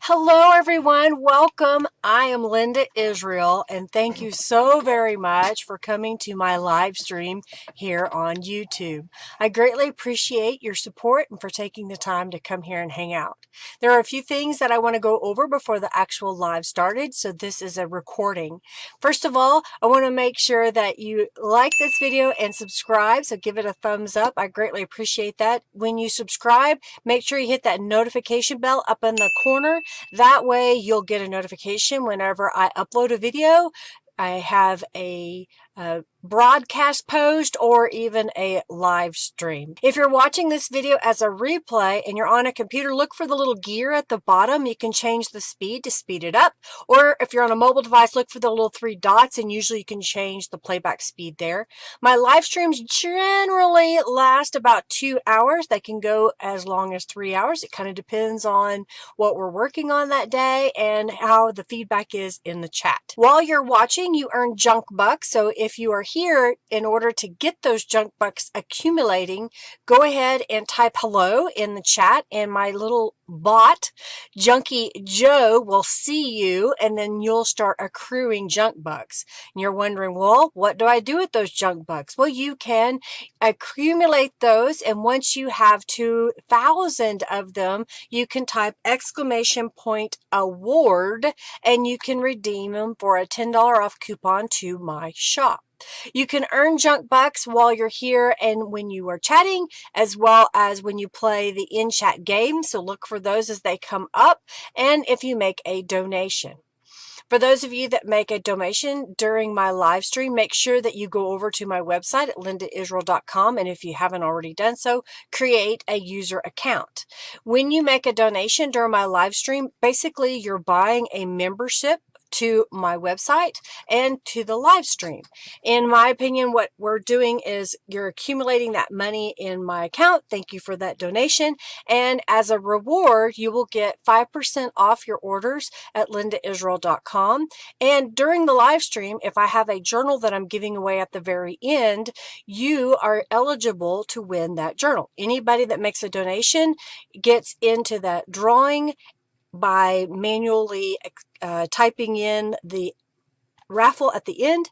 Hello, everyone. Welcome. I am Linda Israel, and thank you so very much for coming to my live stream here on YouTube. I greatly appreciate your support and for taking the time to come here and hang out. There are a few things that I want to go over before the actual live started, so this is a recording. First of all, I want to make sure that you like this video and subscribe, so give it a thumbs up. I greatly appreciate that. When you subscribe, make sure you hit that notification bell up in the corner. That way you'll get a notification whenever I upload a video. I have a broadcast post or even a live stream. If you're watching this video as a replay and you're on a computer, look for the little gear at the bottom. You can change the speed to speed it up. Or if you're on a mobile device, look for the little three dots and usually you can change the playback speed there. My live streams generally last about 2 hours. They can go as long as 3 hours. It kind of depends on what we're working on that day and how the feedback is in the chat. While you're watching, you earn junk bucks. So if you are here in order to get those junk bucks accumulating, go ahead and type hello in the chat and my little bot, Junkie Joe, will see you and then you'll start accruing junk bucks. And you're wondering, well, what do I do with those junk bucks? Well, you can accumulate those, and once you have 2,000 of them, you can type !award and you can redeem them for a $10 off coupon to my shop. You can earn junk bucks while you're here and when you are chatting, as well as when you play the in-chat game. So look for those as they come up, and if you make a donation. For those of you that make a donation during my live stream, make sure that you go over to my website at lindaisrael.com, and if you haven't already done so, create a user account. When you make a donation during my live stream, basically you're buying a membership to my website and to the live stream. In my opinion, what we're doing is you're accumulating that money in my account. Thank you for that donation. And as a reward, you will get 5% off your orders at lindaisrael.com. And during the live stream, if I have a journal that I'm giving away at the very end, you are eligible to win that journal. Anybody that makes a donation gets into that drawing by manually typing in the raffle at the end,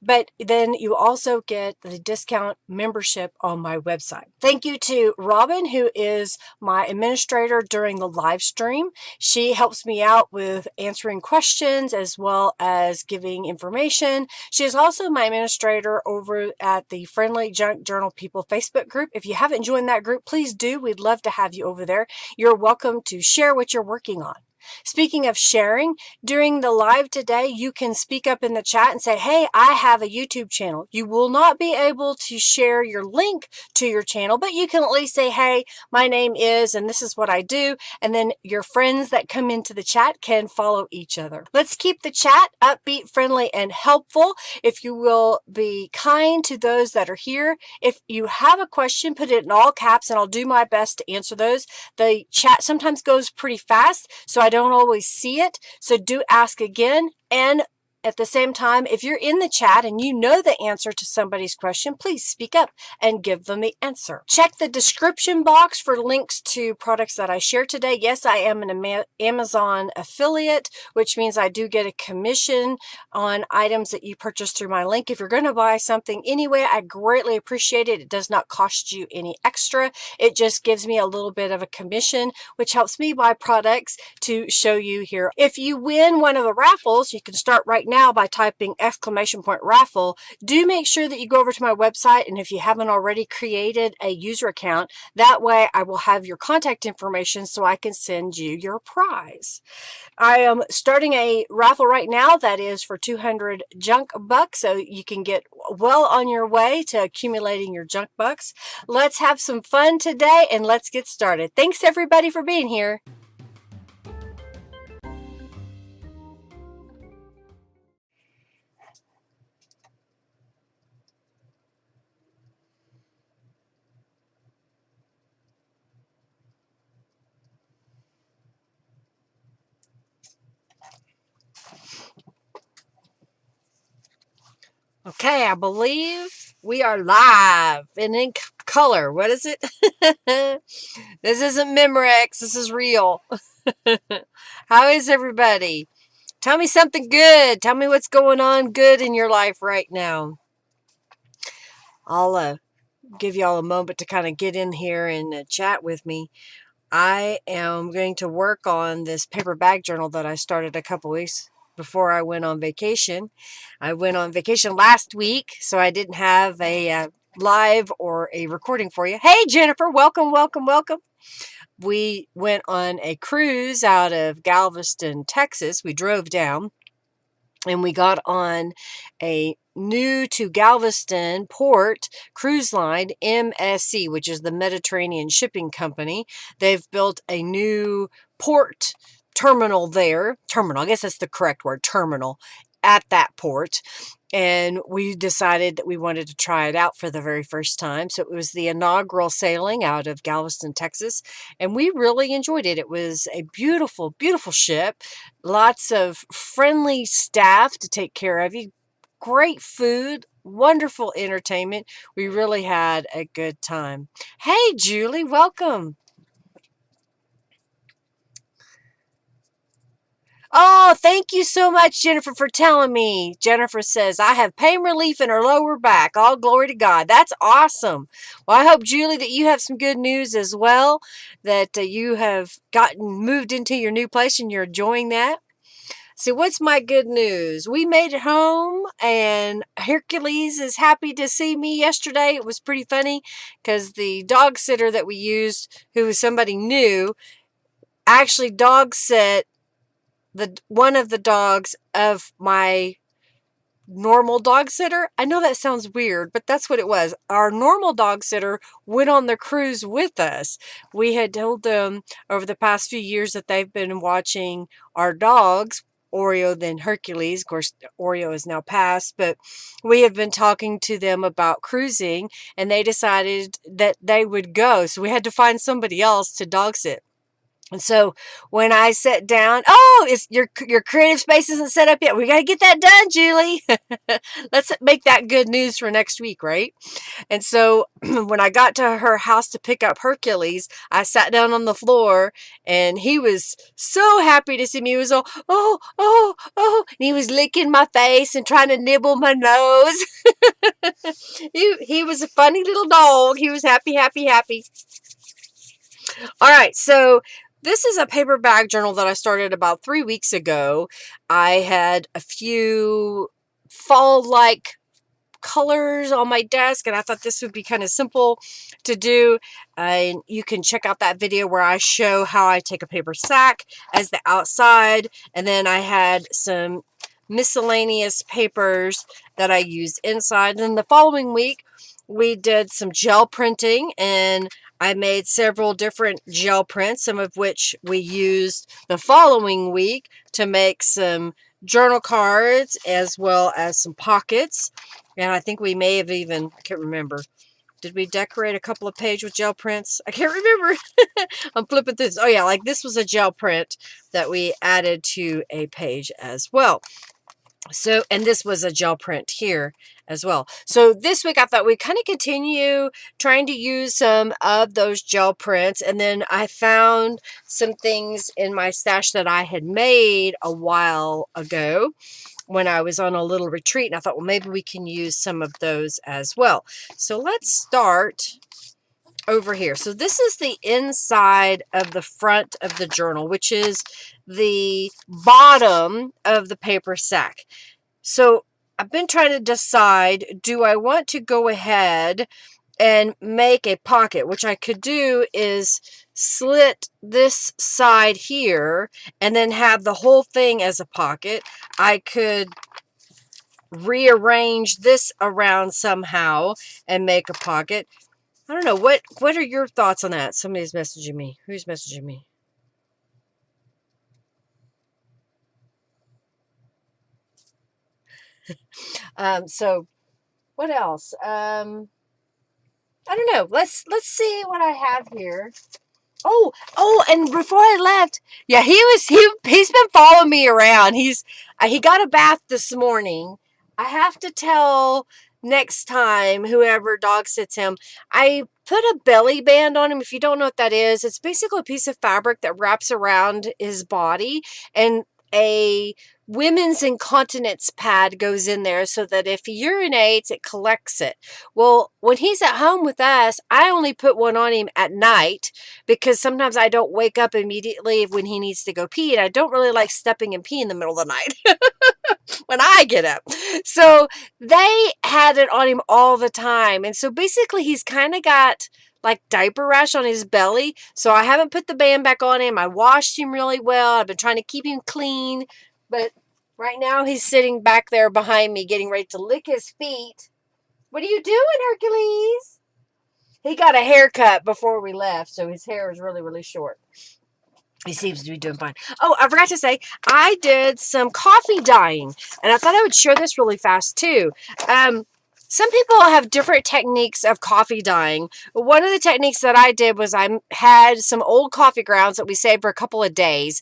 but then you also get the discount membership on my website. Thank you to Robin, who is my administrator during the live stream. She helps me out with answering questions as well as giving information. She is also my administrator over at the Friendly Junk Journal People Facebook group. If you haven't joined that group, please do. We'd love to have you over there. You're welcome to share what you're working on. Speaking of sharing, during the live today, you can speak up in the chat and say, hey, I have a YouTube channel. You will not be able to share your link to your channel, but you can at least say, hey, my name is, and this is what I do. And then your friends that come into the chat can follow each other. Let's keep the chat upbeat, friendly, and helpful. If you will be kind to those that are here. If you have a question, put it in all caps and I'll do my best to answer those. The chat sometimes goes pretty fast, so I don't always see it, so do ask again. And at the same time, if you're in the chat and you know the answer to somebody's question, please speak up and give them the answer. Check the description box for links to products that I share today. Yes, I am an Amazon affiliate, which means I do get a commission on items that you purchase through my link. If you're going to buy something anyway, I greatly appreciate it. It does not cost you any extra. It just gives me a little bit of a commission, which helps me buy products to show you here. If you win one of the raffles, you can start right now by typing !raffle. Do make sure that you go over to my website, and if you haven't already, created a user account. That way I will have your contact information so I can send you your prize. I am starting a raffle right now that is for 200 junk bucks, so you can get well on your way to accumulating your junk bucks. Let's have some fun today and let's get started. Thanks everybody for being here. Okay, I believe we are live and in color. What is it? This isn't Memorex. This is real. How is everybody? Tell me something good. Tell me what's going on good in your life right now. I'll give y'all a moment to kind of get in here and chat with me. I am going to work on this paper bag journal that I started a couple weeks before I went on vacation. I went on vacation last week, so I didn't have a live or a recording for you. Hey, Jennifer, welcome, welcome, welcome. We went on a cruise out of Galveston, Texas. We drove down and we got on a new to Galveston port cruise line, MSC, which is the Mediterranean Shipping Company. They've built a new port terminal there. Terminal, I guess that's the correct word, terminal, at that port. And we decided that we wanted to try it out for the very first time. So it was the inaugural sailing out of Galveston, Texas. And we really enjoyed it. It was a beautiful, beautiful ship. Lots of friendly staff to take care of you. Great food. Wonderful entertainment. We really had a good time. Hey, Julie, welcome. Oh, thank you so much, Jennifer, for telling me. Jennifer says, I have pain relief in her lower back. All glory to God. That's awesome. Well, I hope, Julie, that you have some good news as well, that you have gotten moved into your new place and you're enjoying that. So what's my good news? We made it home and Hercules is happy to see me yesterday. It was pretty funny because the dog sitter that we used, who was somebody new, actually dog sit one of the dogs of my normal dog sitter. I know that sounds weird, but that's what it was. Our normal dog sitter went on the cruise with us. We had told them over the past few years that they've been watching our dogs, Oreo, then Hercules. Of course, Oreo is now passed, but we have been talking to them about cruising, and they decided that they would go. So we had to find somebody else to dog sit. And so when I sat down, oh, it's your creative space isn't set up yet. We got to get that done, Julie. Let's make that good news for next week, right? And so when I got to her house to pick up Hercules, I sat down on the floor and he was so happy to see me. He was all, oh, oh, oh. And he was licking my face and trying to nibble my nose. He was a funny little dog. He was happy, happy, happy. All right, so this is a paper bag journal that I started about 3 weeks ago. I had a few fall-like colors on my desk, and I thought this would be kind of simple to do. And you can check out that video where I show how I take a paper sack as the outside, and then I had some miscellaneous papers that I used inside. And then the following week, we did some gel printing, and I made several different gel prints, some of which we used the following week to make some journal cards as well as some pockets. And I think we may have even, I can't remember, did we decorate a couple of pages with gel prints? I can't remember. I'm flipping through this. Oh yeah, like this was a gel print that we added to a page as well. So, and this was a gel print here as well. So this week I thought we'd kind of continue trying to use some of those gel prints. And then I found some things in my stash that I had made a while ago when I was on a little retreat. And I thought, well, maybe we can use some of those as well. So let's start over here. So this is the inside of the front of the journal, which is the bottom of the paper sack. So I've been trying to decide, do I want to go ahead and make a pocket? Which I could do is slit this side here and then have the whole thing as a pocket. I could rearrange this around somehow and make a pocket. I don't know. What are your thoughts on that? Somebody's messaging me. Who's messaging me? So what else? I don't know. Let's see what I have here. Oh, and before I left, yeah, he's been following me around. He got a bath this morning. I have to tell next time whoever dog sits him, I put a belly band on him. If you don't know what that is, it's basically a piece of fabric that wraps around his body, and a women's incontinence pad goes in there so that if he urinates, it collects it. Well, when he's at home with us, I only put one on him at night because sometimes I don't wake up immediately when he needs to go pee, and I don't really like stepping and pee in the middle of the night when I get up. So they had it on him all the time. And so basically he's kind of got like diaper rash on his belly. So I haven't put the band back on him. I washed him really well. I've been trying to keep him clean. But right now he's sitting back there behind me getting ready to lick his feet. What are you doing, Hercules? He got a haircut before we left, so his hair is really, really short. He seems to be doing fine. Oh, I forgot to say, I did some coffee dyeing, and I thought I would share this really fast too. Some people have different techniques of coffee dyeing. One of the techniques that I did was I had some old coffee grounds that we saved for a couple of days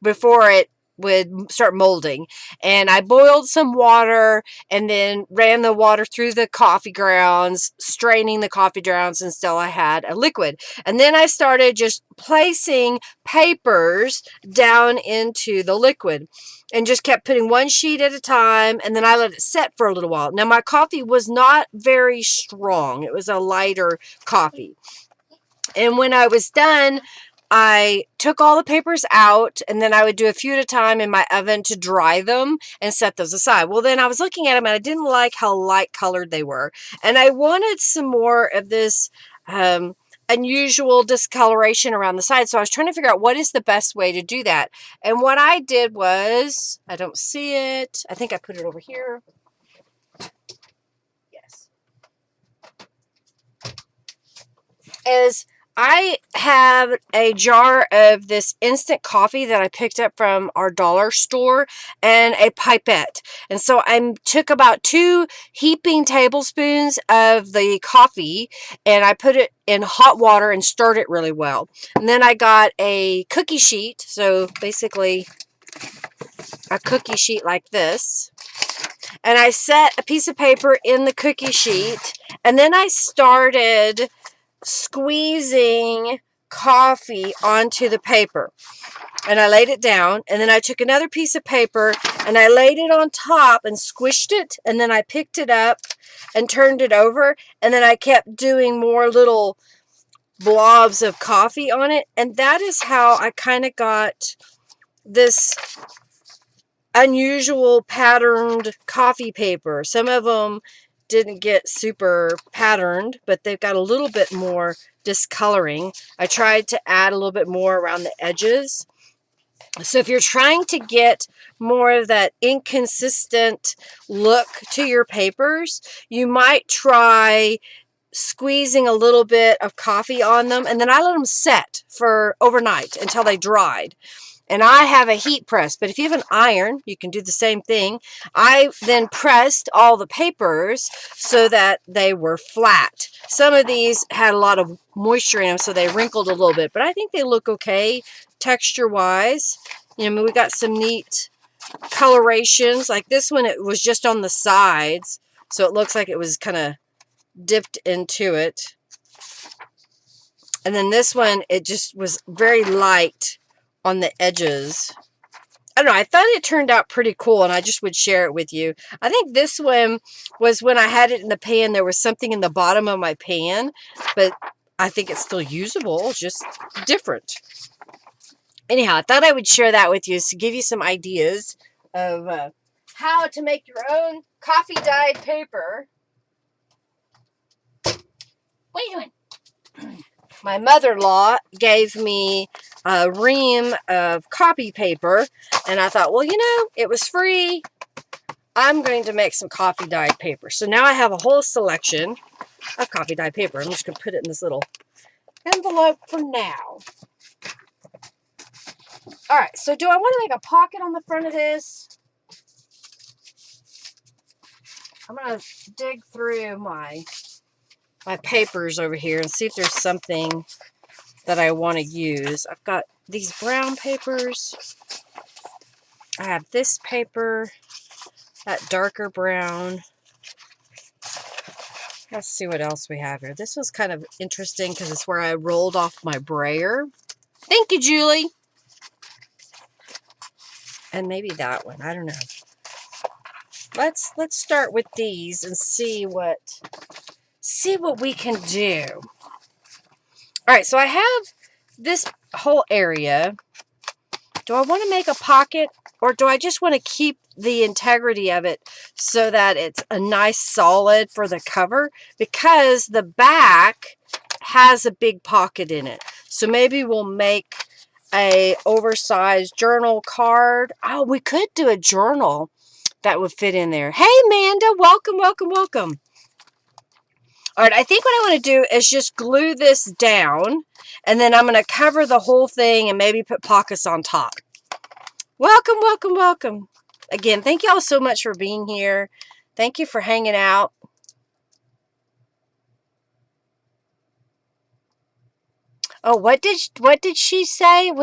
before it would start molding, and I boiled some water and then ran the water through the coffee grounds, straining the coffee grounds until I had a liquid. And then I started just placing papers down into the liquid and just kept putting one sheet at a time, and then I let it set for a little while. Now my coffee was not very strong. It was a lighter coffee. And when I was done, I took all the papers out, and then I would do a few at a time in my oven to dry them and set those aside. Well, then I was looking at them, and I didn't like how light colored they were. And I wanted some more of this unusual discoloration around the side. So I was trying to figure out what is the best way to do that. And what I did was, I don't see it. I think I put it over here. Yes. Is I have a jar of this instant coffee that I picked up from our dollar store and a pipette. And so I took about 2 heaping tablespoons of the coffee and I put it in hot water and stirred it really well. And then I got a cookie sheet. So basically a cookie sheet like this. And I set a piece of paper in the cookie sheet. And then I started squeezing coffee onto the paper, and I laid it down, and then I took another piece of paper and I laid it on top and squished it, and then I picked it up and turned it over, and then I kept doing more little blobs of coffee on it, and that is how I kind of got this unusual patterned coffee paper. Some of them didn't get super patterned, but they've got a little bit more discoloring. I tried to add a little bit more around the edges. So if you're trying to get more of that inconsistent look to your papers, you might try squeezing a little bit of coffee on them, and then I let them set for overnight until they dried. And I have a heat press, but if you have an iron, you can do the same thing. I then pressed all the papers so that they were flat. Some of these had a lot of moisture in them, so they wrinkled a little bit, but I think they look okay texture-wise. You know, we got some neat colorations. Like this one, it was just on the sides, so it looks like it was kind of dipped into it. And then this one, it just was very light on the edges. I don't know, I thought it turned out pretty cool, and I just would share it with you. I think this one was when I had it in the pan, there was something in the bottom of my pan, but I think it's still usable, just different. Anyhow, I thought I would share that with you to give you some ideas of how to make your own coffee dyed paper. What are you doing? My mother-in-law gave me a ream of copy paper, and I thought, well, you know, it was free. I'm going to make some coffee dyed paper. So now I have a whole selection of coffee dyed paper. I'm just going to put it in this little envelope for now. All right, so do I want to make a pocket on the front of this? I'm going to dig through my papers over here and see if there's something that I want to use. I've got these brown papers. I have this paper, that darker brown. Let's see what else we have here. This was kind of interesting because it's where I rolled off my brayer. Thank you, Julie. And maybe that one. I don't know. Let's start with these and see what we can do. All right, so I have this whole area. Do I want to make a pocket, or do I just want to keep the integrity of it so that it's a nice solid for the cover? Because the back has a big pocket in it. So maybe we'll make a oversized journal card. Oh, we could do a journal that would fit in there. Hey, Amanda, welcome, welcome, welcome. All right, I think what I want to do is just glue this down, and then I'm going to cover the whole thing and maybe put pockets on top. Welcome, welcome, welcome. Again, thank you all so much for being here. Thank you for hanging out. Oh, what did she say?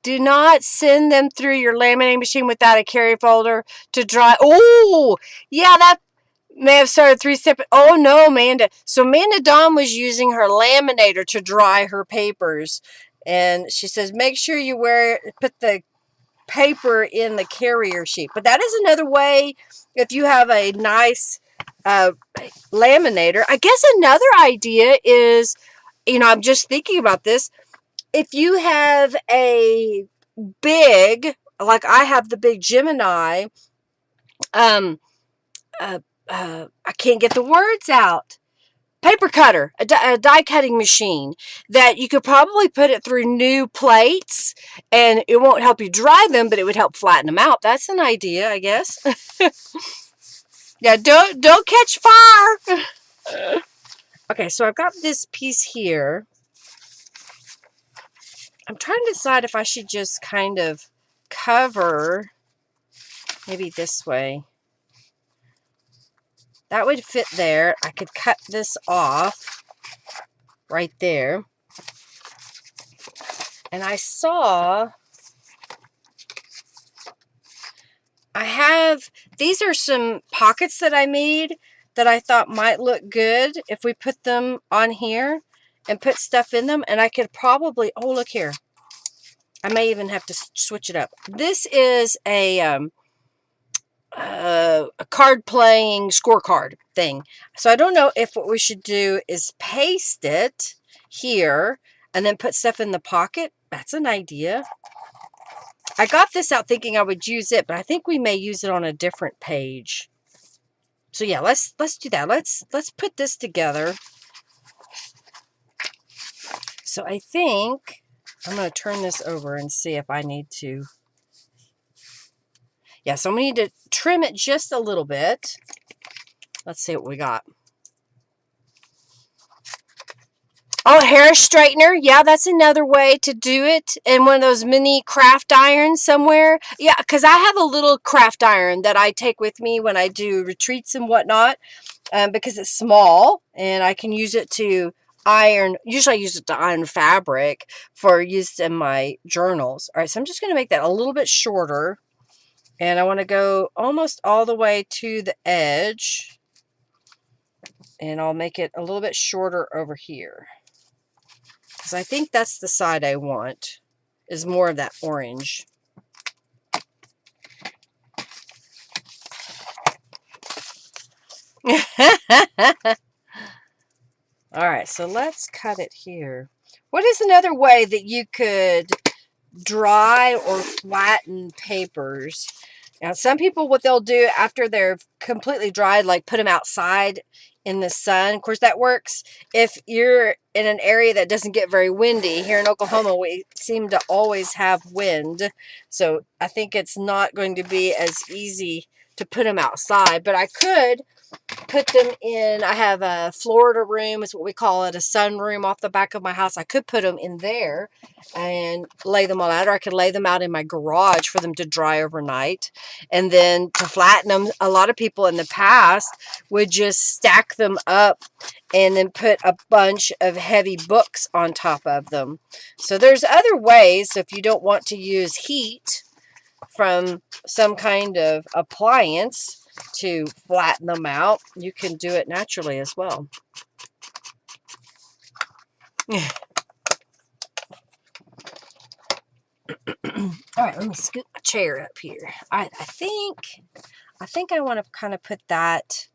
Do not send them through your laminating machine without a carry folder to dry. Oh, yeah, that may have started 3 separate. Oh, no, Amanda. So Amanda Dawn was using her laminator to dry her papers. And she says, make sure you put the paper in the carrier sheet. But that is another way if you have a nice laminator. I guess another idea is, I'm just thinking about this. If you have a big, like I have the big Gemini, I can't get the words out. Paper cutter, a die cutting machine that you could probably put it through new plates, and it won't help you dry them, but it would help flatten them out. That's an idea, I guess. Yeah, don't catch fire. Okay, so I've got this piece here. I'm trying to decide if I should just kind of cover maybe this way. That would fit there. I could cut this off right there. And I have, these are some pockets that I made that I thought might look good if we put them on here and put stuff in them. And I could probably, oh, look here. I may even have to switch it up. This is a card playing scorecard thing. So I don't know if what we should do is paste it here and then put stuff in the pocket. That's an idea. I got this out thinking I would use it, but I think we may use it on a different page. So yeah, let's do that. Let's put this together. So I think I'm going to turn this over and see if I need to. Yeah, so I'm going to need to trim it just a little bit. Let's see what we got. Oh, hair straightener. Yeah, that's another way to do it. And one of those mini craft irons somewhere. Yeah, because I have a little craft iron that I take with me when I do retreats and whatnot. Because it's small and I can use it to iron. Usually I use it to iron fabric for use in my journals. All right, so I'm just going to make that a little bit shorter. And I want to go almost all the way to the edge. And I'll make it a little bit shorter over here. Because I think that's the side I want, is more of that orange. All right, so let's cut it here. What is another way that you could dry or flatten papers? Now, some people, what they'll do after they're completely dried, like put them outside in the sun. Of course, that works if you're in an area that doesn't get very windy. Here in Oklahoma, we seem to always have wind. So I think it's not going to be as easy to put them outside. But I could put them in, I have a Florida room, is what we call it, a sun room off the back of my house. I could put them in there and lay them all out, or I could lay them out in my garage for them to dry overnight. And then to flatten them, a lot of people in the past would just stack them up and then put a bunch of heavy books on top of them. So there's other ways if you don't want to use heat from some kind of appliance. to flatten them out, you can do it naturally as well. All right, let me scoot my chair up here. I think I want to kind of put that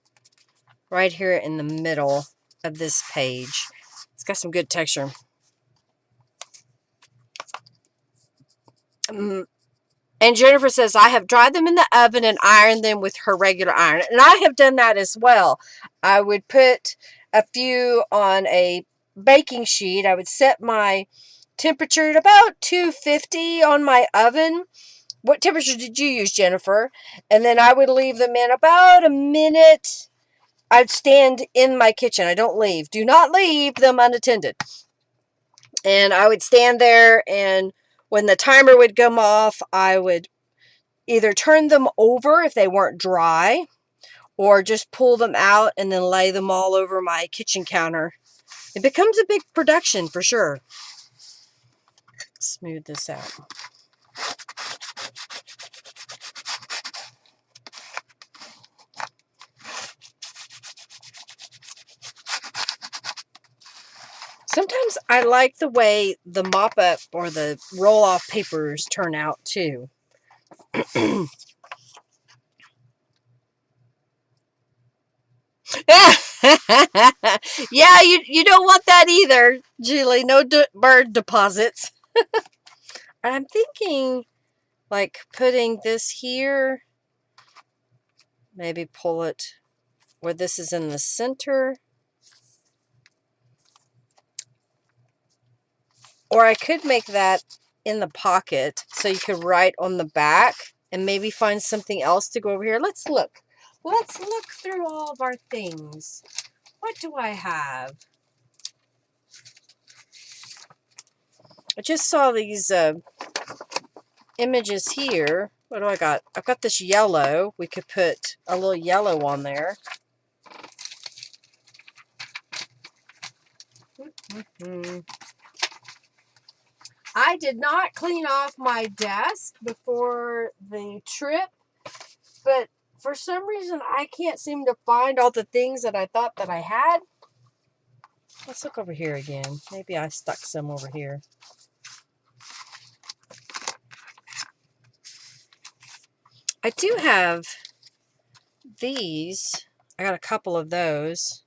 right here in the middle of this page. It's got some good texture. And Jennifer says, I have dried them in the oven and ironed them with her regular iron. And I have done that as well. I would put a few on a baking sheet. I would set my temperature at about 250 on my oven. What temperature did you use, Jennifer? And then I would leave them in about a minute. I'd stand in my kitchen. I don't leave. Do not leave them unattended. And I would stand there, and when the timer would come off, I would either turn them over if they weren't dry, or just pull them out and then lay them all over my kitchen counter. It becomes a big production for sure. Smooth this out. Sometimes I like the way the mop-up or the roll-off papers turn out too. Yeah, you don't want that either, Julie. No bird deposits. I'm thinking like putting this here. Maybe pull it where this is in the center. Or I could make that in the pocket so you could write on the back and maybe find something else to go over here. Let's look. Let's look through all of our things. What do I have? I just saw these images here. What do I got? I've got this yellow. We could put a little yellow on there. I did not clean off my desk before the trip, but for some reason I can't seem to find all the things that I thought that I had. Let's look over here again. Maybe I stuck some over here. I do have these. I got a couple of those.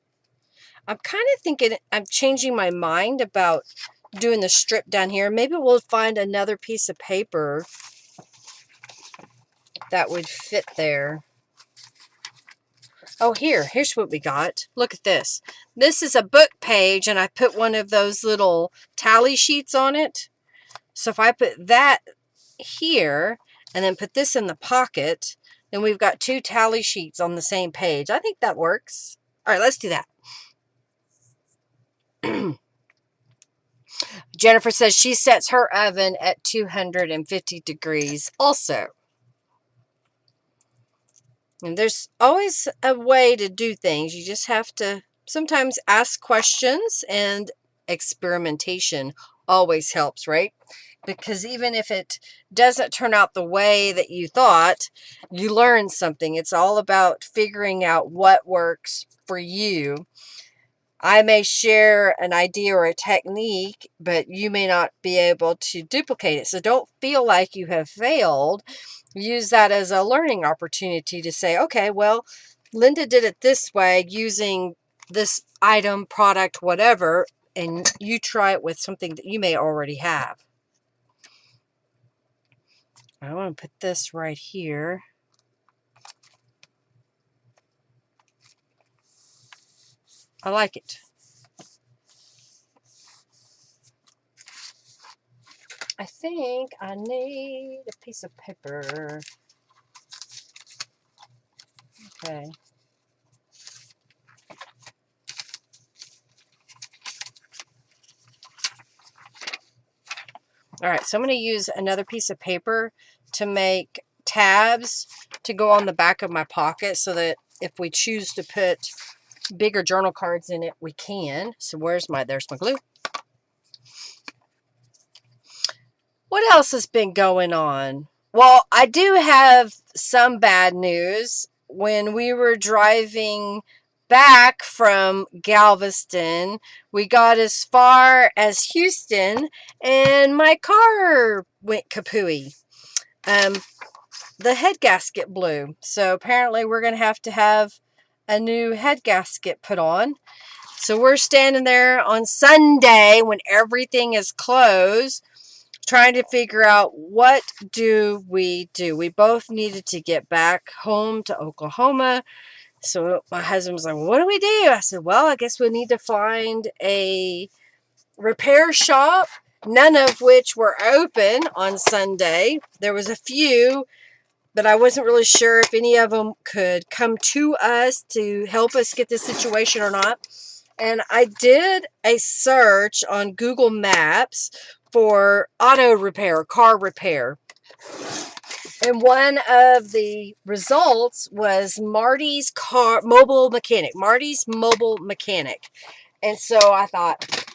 I'm kind of thinking I'm changing my mind about doing the strip down here. Maybe we'll find another piece of paper that would fit there. Oh, here's what we got. Look at this. This is a book page, and I put one of those little tally sheets on it. So if I put that here and then put this in the pocket, then we've got two tally sheets on the same page. I think that works. All right, let's do that. Jennifer says she sets her oven at 250 degrees also. And there's always a way to do things. You just have to sometimes ask questions, and experimentation always helps, right? Because even if it doesn't turn out the way that you thought, you learn something. It's all about figuring out what works for you. I may share an idea or a technique, but you may not be able to duplicate it. So don't feel like you have failed. Use that as a learning opportunity to say, okay, well, Linda did it this way using this item, product, whatever, and you try it with something that you may already have. I want to put this right here. I like it. I think I need a piece of paper. Okay. All right, so I'm going to use another piece of paper to make tabs to go on the back of my pocket so that if we choose to put bigger journal cards in it, we can. So there's my glue. What else has been going on? Well, I do have some bad news. when we were driving back from Galveston, we got as far as Houston, and my car went kapooey. The head gasket blew. So apparently we're going to have a new head gasket put on. So we're standing there on Sunday when everything is closed, trying to figure out what do we do. We both needed to get back home to Oklahoma. So my husband was like, well, what do we do? I said, well, I guess we need to find a repair shop, none of which were open on Sunday. There was a few, but I wasn't really sure if any of them could come to us to help us get this situation or not. And I did a search on Google Maps for auto repair, car repair. And one of the results was Marty's Mobile Mechanic. Marty's Mobile Mechanic. And so I thought,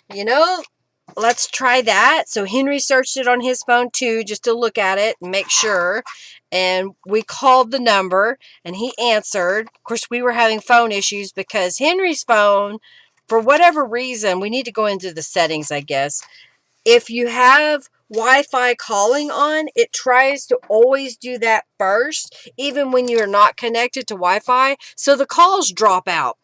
let's try that. So Henry searched it on his phone too, just to look at it and make sure. And we called the number and he answered. Of course, we were having phone issues because Henry's phone, for whatever reason, we need to go into the settings, I guess. If you have Wi-Fi calling on, it tries to always do that first, even when you're not connected to Wi-Fi. So the calls drop out.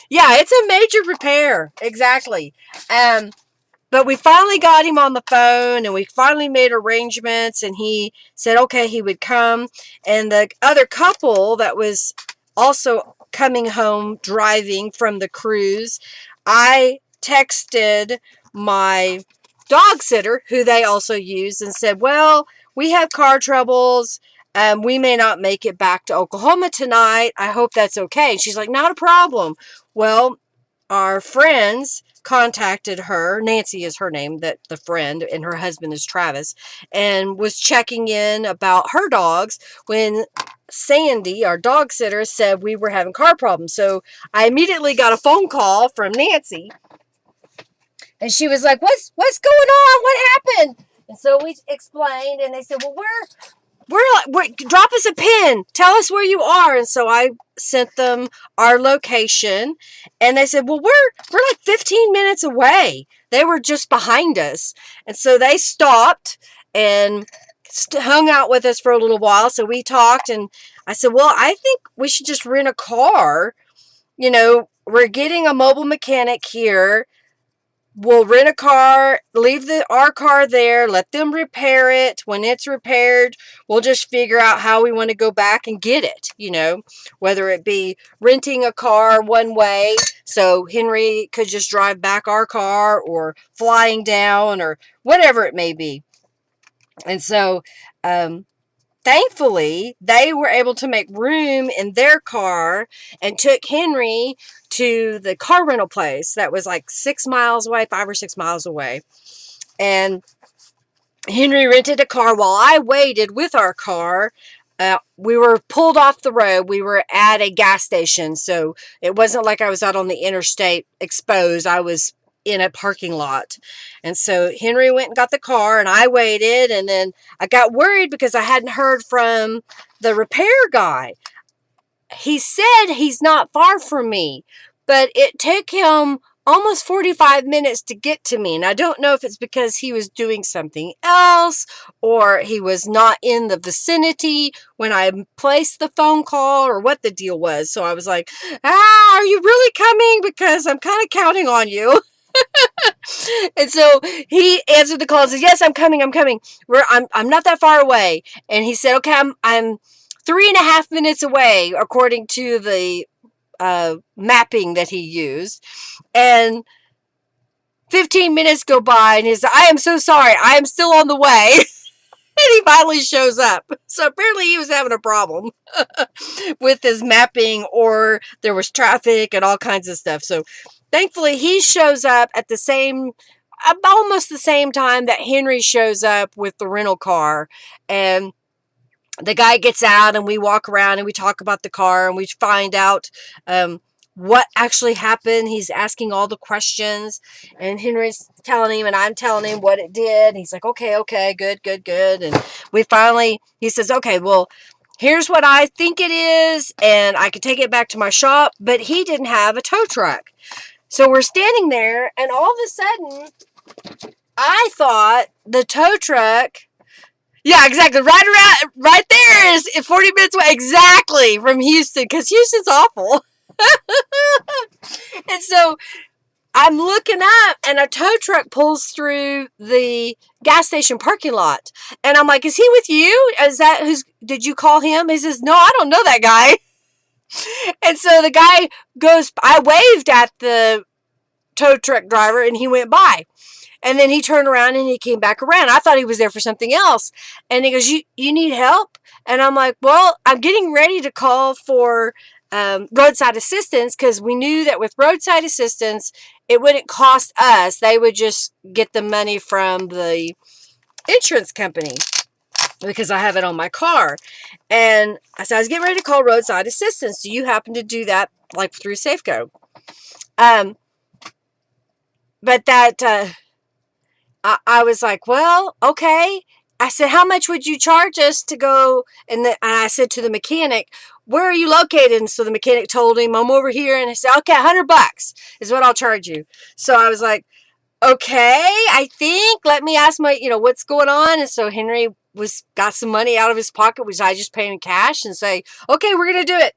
Yeah, it's a major repair. Exactly. But we finally got him on the phone and we finally made arrangements and he said, okay, he would come. And the other couple that was also coming home driving from the cruise, I texted my dog sitter, who they also use, and said, well, we have car troubles. We may not make it back to Oklahoma tonight. I hope that's okay. And she's like, not a problem. Well, our friends contacted her. Nancy is her name, that the friend, and her husband is Travis, and was checking in about her dogs when Sandy, our dog sitter, said we were having car problems. So I immediately got a phone call from Nancy, and she was like, what's going on? What happened? And so we explained, and they said, well, we're drop us a pin. Tell us where you are. And so I sent them our location, and they said, well, we're like 15 minutes away. They were just behind us. And so they stopped and hung out with us for a little while. So we talked, and I said, well, I think we should just rent a car. We're getting a mobile mechanic here. We'll rent a car, leave our car there, let them repair it. When it's repaired, we'll just figure out how we want to go back and get it, whether it be renting a car one way so Henry could just drive back our car, or flying down, or whatever it may be. And so, thankfully, they were able to make room in their car and took Henry to the car rental place that was like 6 miles away, 5 or 6 miles away. And Henry rented a car while I waited with our car. We were pulled off the road. We were at a gas station. So it wasn't like I was out on the interstate exposed. I was in a parking lot. And so Henry went and got the car, and I waited, and then I got worried because I hadn't heard from the repair guy. He said he's not far from me, but it took him almost 45 minutes to get to me. And I don't know if it's because he was doing something else or he was not in the vicinity when I placed the phone call, or what the deal was. So I was like, are you really coming? Because I'm kind of counting on you. And so he answered the call and said, yes, I'm coming. I'm not that far away. And he said, okay, I'm 3.5 minutes away, according to the mapping that he used. And 15 minutes go by, and he's, I am so sorry, I am still on the way. And he finally shows up. So apparently he was having a problem with his mapping, or there was traffic and all kinds of stuff. So thankfully he shows up at almost the same time that Henry shows up with the rental car. And the guy gets out, and we walk around and we talk about the car, and we find out what actually happened. He's asking all the questions, and Henry's telling him, and I'm telling him what it did. And he's like, okay, good. And he says, okay, well, here's what I think it is, and I could take it back to my shop, but he didn't have a tow truck. So we're standing there, and all of a sudden, I thought the tow truck, yeah, exactly, right there is 40 minutes away, exactly, from Houston, because Houston's awful. And so I'm looking up, and a tow truck pulls through the gas station parking lot. And I'm like, is he with you? Did you call him? He says, no, I don't know that guy. And so the guy goes, I waved at the tow truck driver, and he went by. And then he turned around and he came back around. I thought he was there for something else. And he goes, you need help? And I'm like, well, I'm getting ready to call for roadside assistance, because we knew that with roadside assistance, it wouldn't cost us. They would just get the money from the insurance company, because I have it on my car. And I said, I was getting ready to call roadside assistance. Do you happen to do that, like through Safeco? But that... I was like, well, okay. I said, how much would you charge us to go? And I said to the mechanic, where are you located? And so the mechanic told him, I'm over here. And I said, okay, $100 is what I'll charge you. So I was like, okay, I think, let me ask what's going on. And so Henry got some money out of his pocket, which I just paid in cash, and say, okay, we're going to do it.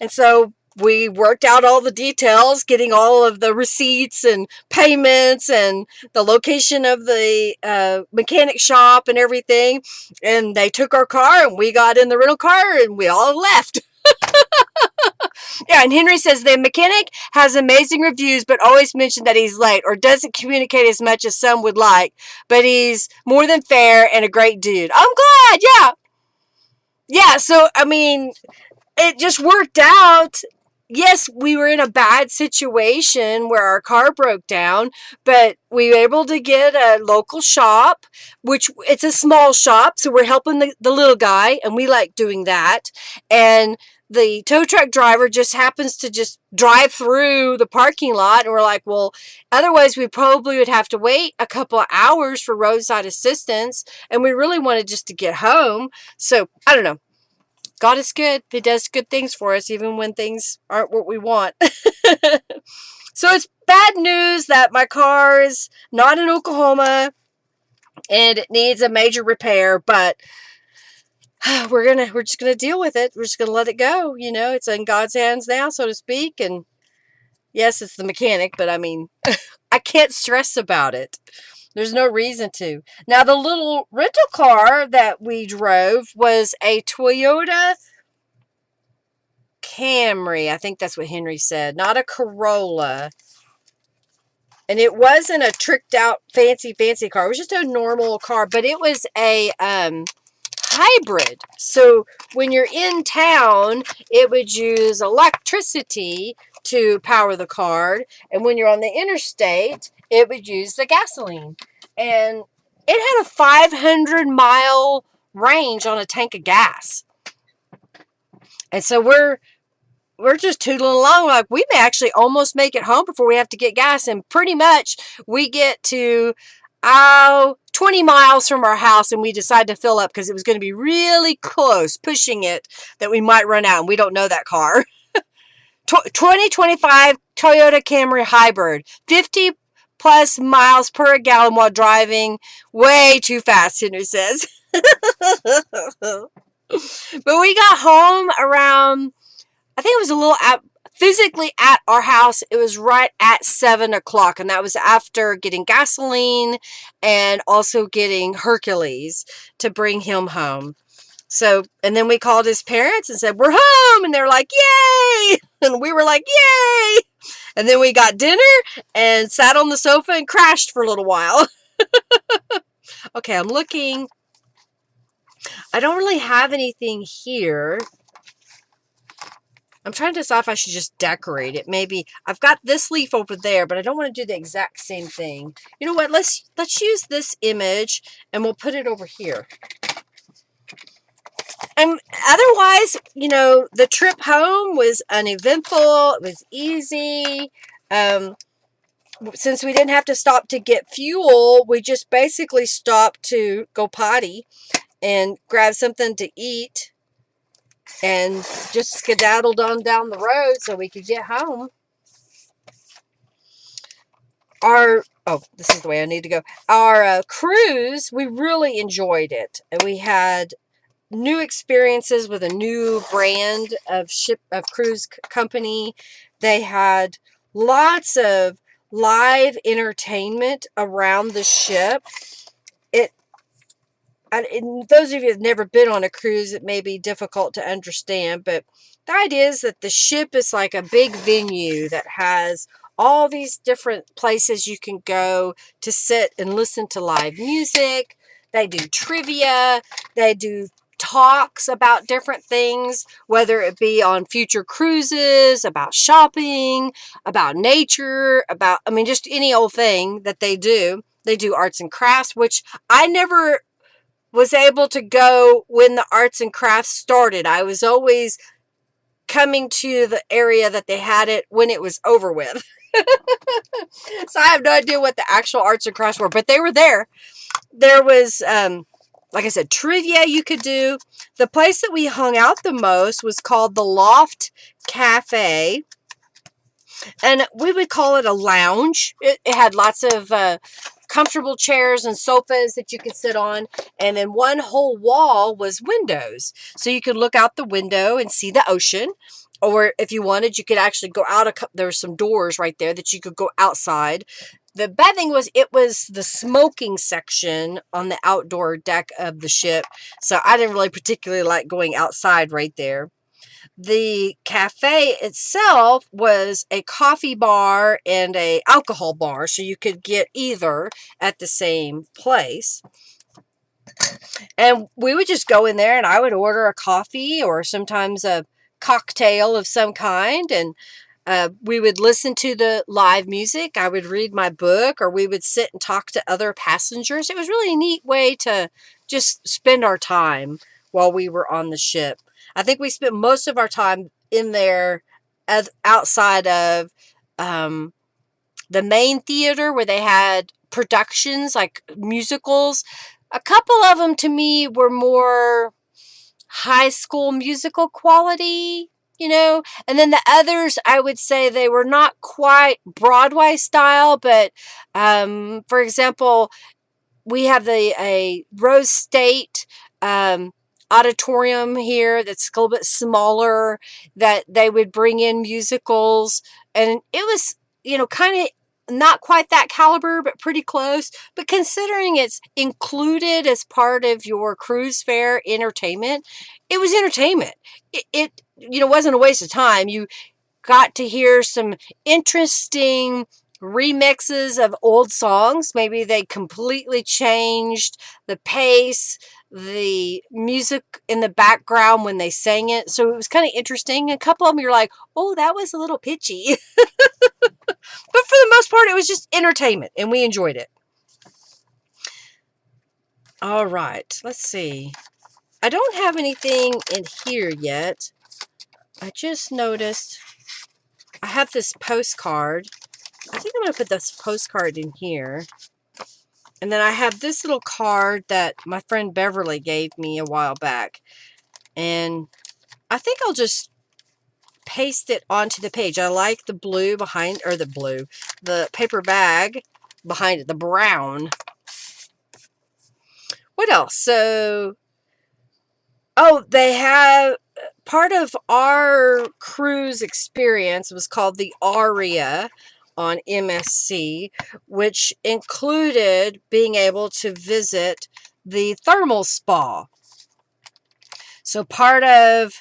And so we worked out all the details, getting all of the receipts and payments and the location of the mechanic shop and everything. And they took our car, and we got in the rental car, and we all left. Yeah, and Henry says the mechanic has amazing reviews, but always mentioned that he's late or doesn't communicate as much as some would like. But he's more than fair and a great dude. I'm glad, yeah. Yeah, so, I mean, it just worked out. Yes, we were in a bad situation where our car broke down, but we were able to get a local shop, which it's a small shop, so we're helping the little guy, and we like doing that. And the tow truck driver just happens to just drive through the parking lot, and we're like, well, otherwise we probably would have to wait a couple of hours for roadside assistance, and we really wanted just to get home. So, I don't know. God is good. He does good things for us, even when things aren't what we want. So it's bad news that my car is not in Oklahoma and it needs a major repair, but we're just gonna deal with it. We're just gonna let it go. It's in God's hands now, so to speak. And yes, it's the mechanic, but I mean, I can't stress about it. There's no reason to. Now, the little rental car that we drove was a Toyota Camry. I think that's what Henry said. Not a Corolla. And it wasn't a tricked out fancy car. It was just a normal car, but it was a hybrid. So when you're in town, it would use electricity to power the car. And when you're on the interstate, it would use the gasoline. And it had a 500-mile range on a tank of gas. And so we're just tootling along, like we may actually almost make it home before we have to get gas. And pretty much we get to 20 miles from our house, and we decide to fill up because it was going to be really close, pushing it, that we might run out. And we don't know that car. 2025 Toyota Camry Hybrid, 50 plus miles per gallon while driving way too fast, Henry says. But we got home around, I think it was a little physically at our house. It was right at 7 o'clock, and that was after getting gasoline and also getting Hercules to bring him home. So, and then we called his parents and said, we're home. And they're like, yay. And we were like, yay. And then we got dinner and sat on the sofa and crashed for a little while. Okay, I'm looking. I don't really have anything here. I'm trying to decide if I should just decorate it. Maybe I've got this leaf over there, but I don't want to do the exact same thing. You know what? Let's use this image and we'll put it over here. And otherwise, the trip home was uneventful. It was easy. Since we didn't have to stop to get fuel, we just basically stopped to go potty and grab something to eat. and just skedaddled on down the road so we could get home. This is the way I need to go. Our cruise, we really enjoyed it. And we had new experiences with a new brand of cruise company. They had lots of live entertainment around the ship. And those of you who have never been on a cruise, it may be difficult to understand, but the idea is that the ship is like a big venue that has all these different places you can go to sit and listen to live music. They do trivia. They do talks about different things, whether it be on future cruises, about shopping, about nature, just any old thing that they do. They do arts and crafts, which I never was able to go when the arts and crafts started. I was always coming to the area that they had it when it was over with. So I have no idea what the actual arts and crafts were, but they were there. There was, like I said, trivia you could do. The place that we hung out the most was called the Loft Cafe. And we would call it a lounge. It had lots of comfortable chairs and sofas that you could sit on. And then one whole wall was windows. So you could look out the window and see the ocean. Or if you wanted, you could actually go out. There were some doors right there that you could go outside. The bad thing was it was the smoking section on the outdoor deck of the ship. So I didn't really particularly like going outside right there. The cafe itself was a coffee bar and a alcohol bar, so you could get either at the same place. And we would just go in there and I would order a coffee or sometimes a cocktail of some kind, and we would listen to the live music. I would read my book, or we would sit and talk to other passengers. It was really a neat way to just spend our time while we were on the ship. I think we spent most of our time in there outside of the main theater where they had productions like musicals. A couple of them to me were more high school musical quality, and then the others, I would say they were not quite Broadway style, but for example, we have a Rose State auditorium here that's a little bit smaller, that they would bring in musicals, and it was, kind of not quite that caliber, but pretty close. But considering it's included as part of your cruise fare entertainment, it was entertainment. It wasn't a waste of time. You got to hear some interesting remixes of old songs. Maybe they completely changed the pace, the music in the background when they sang it. So it was kind of interesting. A couple of them, you're like, oh, that was a little pitchy. But for the most part, it was just entertainment, and we enjoyed it. All right, let's see. I don't have anything in here yet. I just noticed I have this postcard. I think I'm going to put this postcard in here. And then I have this little card that my friend Beverly gave me a while back. And I think I'll just paste it onto the page. I like the blue behind, or the paper bag behind it, the brown. What else? So, they have part of our cruise experience was called the Aria on MSC, which included being able to visit the thermal spa. So part of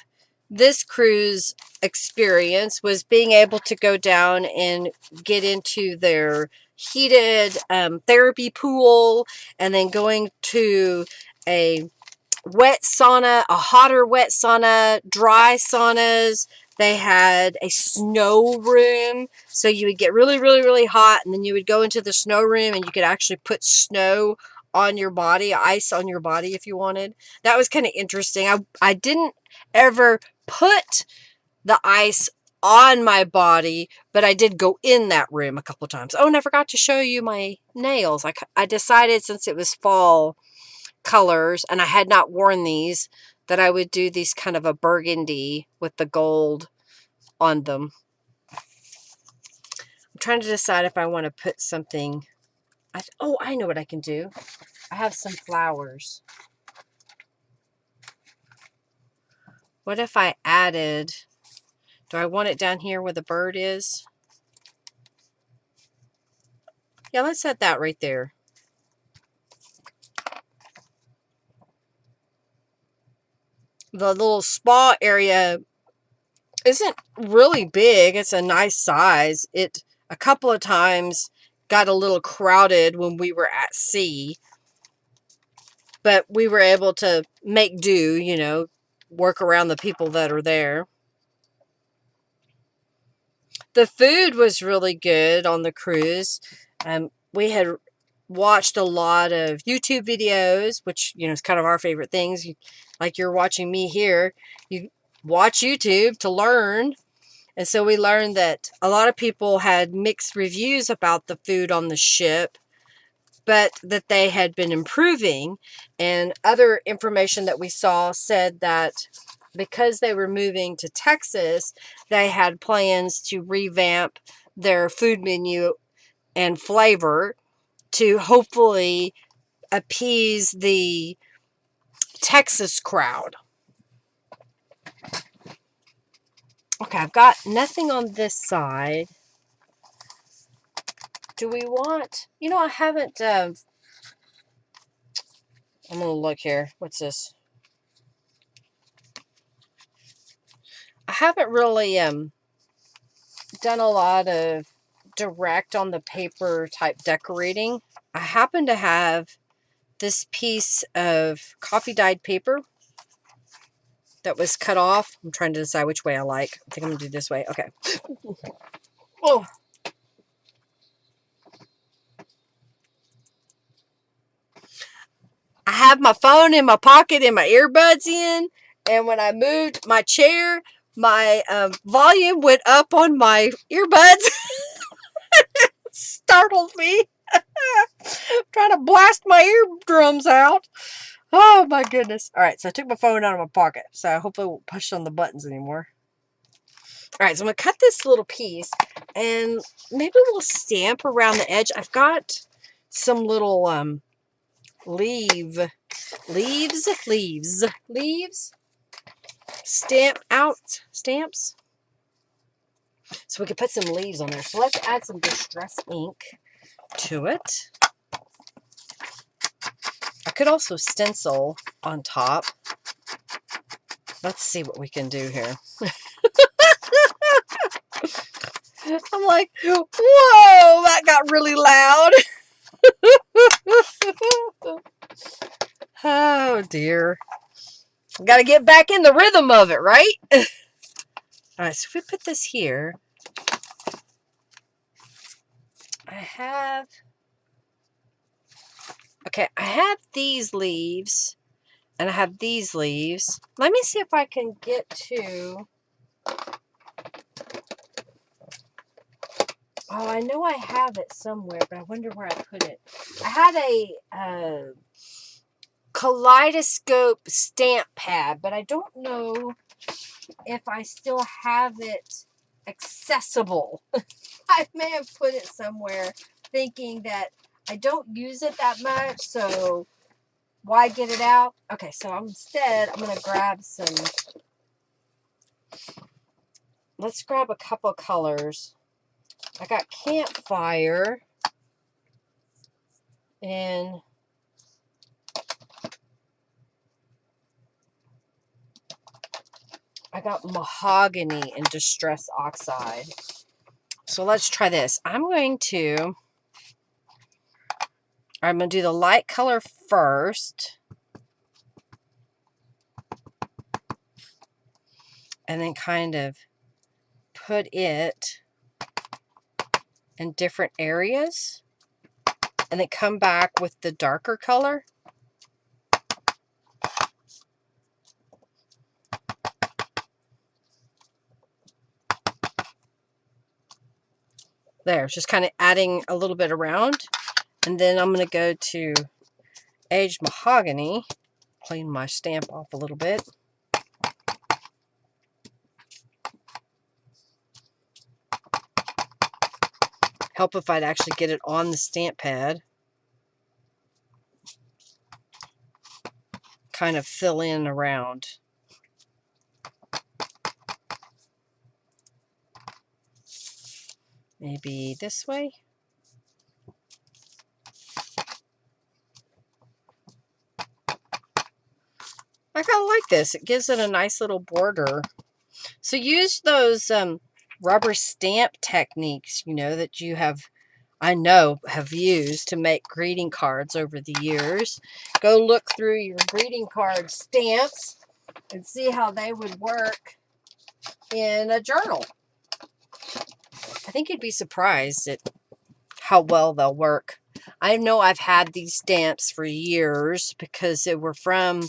this cruise experience was being able to go down and get into their heated therapy pool, and then going to a wet sauna, a hotter wet sauna, dry saunas. They had a snow room, so you would get really, really, really hot, and then you would go into the snow room and you could actually put snow on your body, ice on your body if you wanted. That was kind of interesting. I didn't ever put the ice on my body, but I did go in that room a couple times. Oh, and I forgot to show you my nails. I decided, since it was fall colors and I had not worn these that I would do these kind of a burgundy with the gold on them. I'm trying to decide if I want to put something. Oh, I know what I can do. I have some flowers. What if I added, do I want it down here where the bird is? Yeah, let's set that right there. The little spa area isn't really big. It's a nice size. It a couple of times got a little crowded when we were at sea, but we were able to make do, you know, work around the people that are there. The food was really good on the cruise. We had watched a lot of YouTube videos, which, you know, is kind of our favorite things. Like you're watching me here, you watch YouTube to learn. And so we learned that a lot of people had mixed reviews about the food on the ship, but that they had been improving. And other information that we saw said that because they were moving to Texas, they had plans to revamp their food menu and flavor to hopefully appease the Texas crowd. Okay, I've got nothing on this side. Do we want, you know, I haven't, I'm going to look here. What's this? I haven't really done a lot of direct on the paper type decorating. I happen to have this piece of coffee dyed paper that was cut off. I'm trying to decide which way I like. I think I'm going to do this way. Okay. Oh. I have my phone in my pocket and my earbuds in, and when I moved my chair, my volume went up on my earbuds. Startled me. Trying to blast my eardrums out. Oh my goodness. Alright, so I took my phone out of my pocket, so I hopefully won't push on the buttons anymore. Alright, so I'm going to cut this little piece, and maybe we'll stamp around the edge. I've got some little leaves stamps, so we could put some leaves on there. So let's add some distress ink to it. I could also stencil on top. Let's see what we can do here. I'm like, whoa, that got really loud. Oh dear. Got to get back in the rhythm of it, right? All right, so if we put this here, I have these leaves, and I have these leaves. Let me see if I can get to... Oh, I know I have it somewhere, but I wonder where I put it. I had a kaleidoscope stamp pad, but I don't know if I still have it accessible. I may have put it somewhere thinking that I don't use it that much, so why get it out? Okay, so instead I'm going to grab some... Let's grab a couple colors. I got campfire and I got mahogany and distress oxide. So let's try this. I'm going to do the light color first. And then kind of put it in different areas. And then come back with the darker color. There, just kind of adding a little bit around. And then I'm going to go to aged mahogany clean my stamp off a little bit. Help if I'd actually get it on the stamp pad. Kind of fill in around. Maybe this way. I kind of like this. It gives it a nice little border. So use those rubber stamp techniques, you know, that you have, I know, have used to make greeting cards over the years. Go look through your greeting card stamps and see how they would work in a journal. I think you'd be surprised at how well they'll work. I know I've had these stamps for years because they were from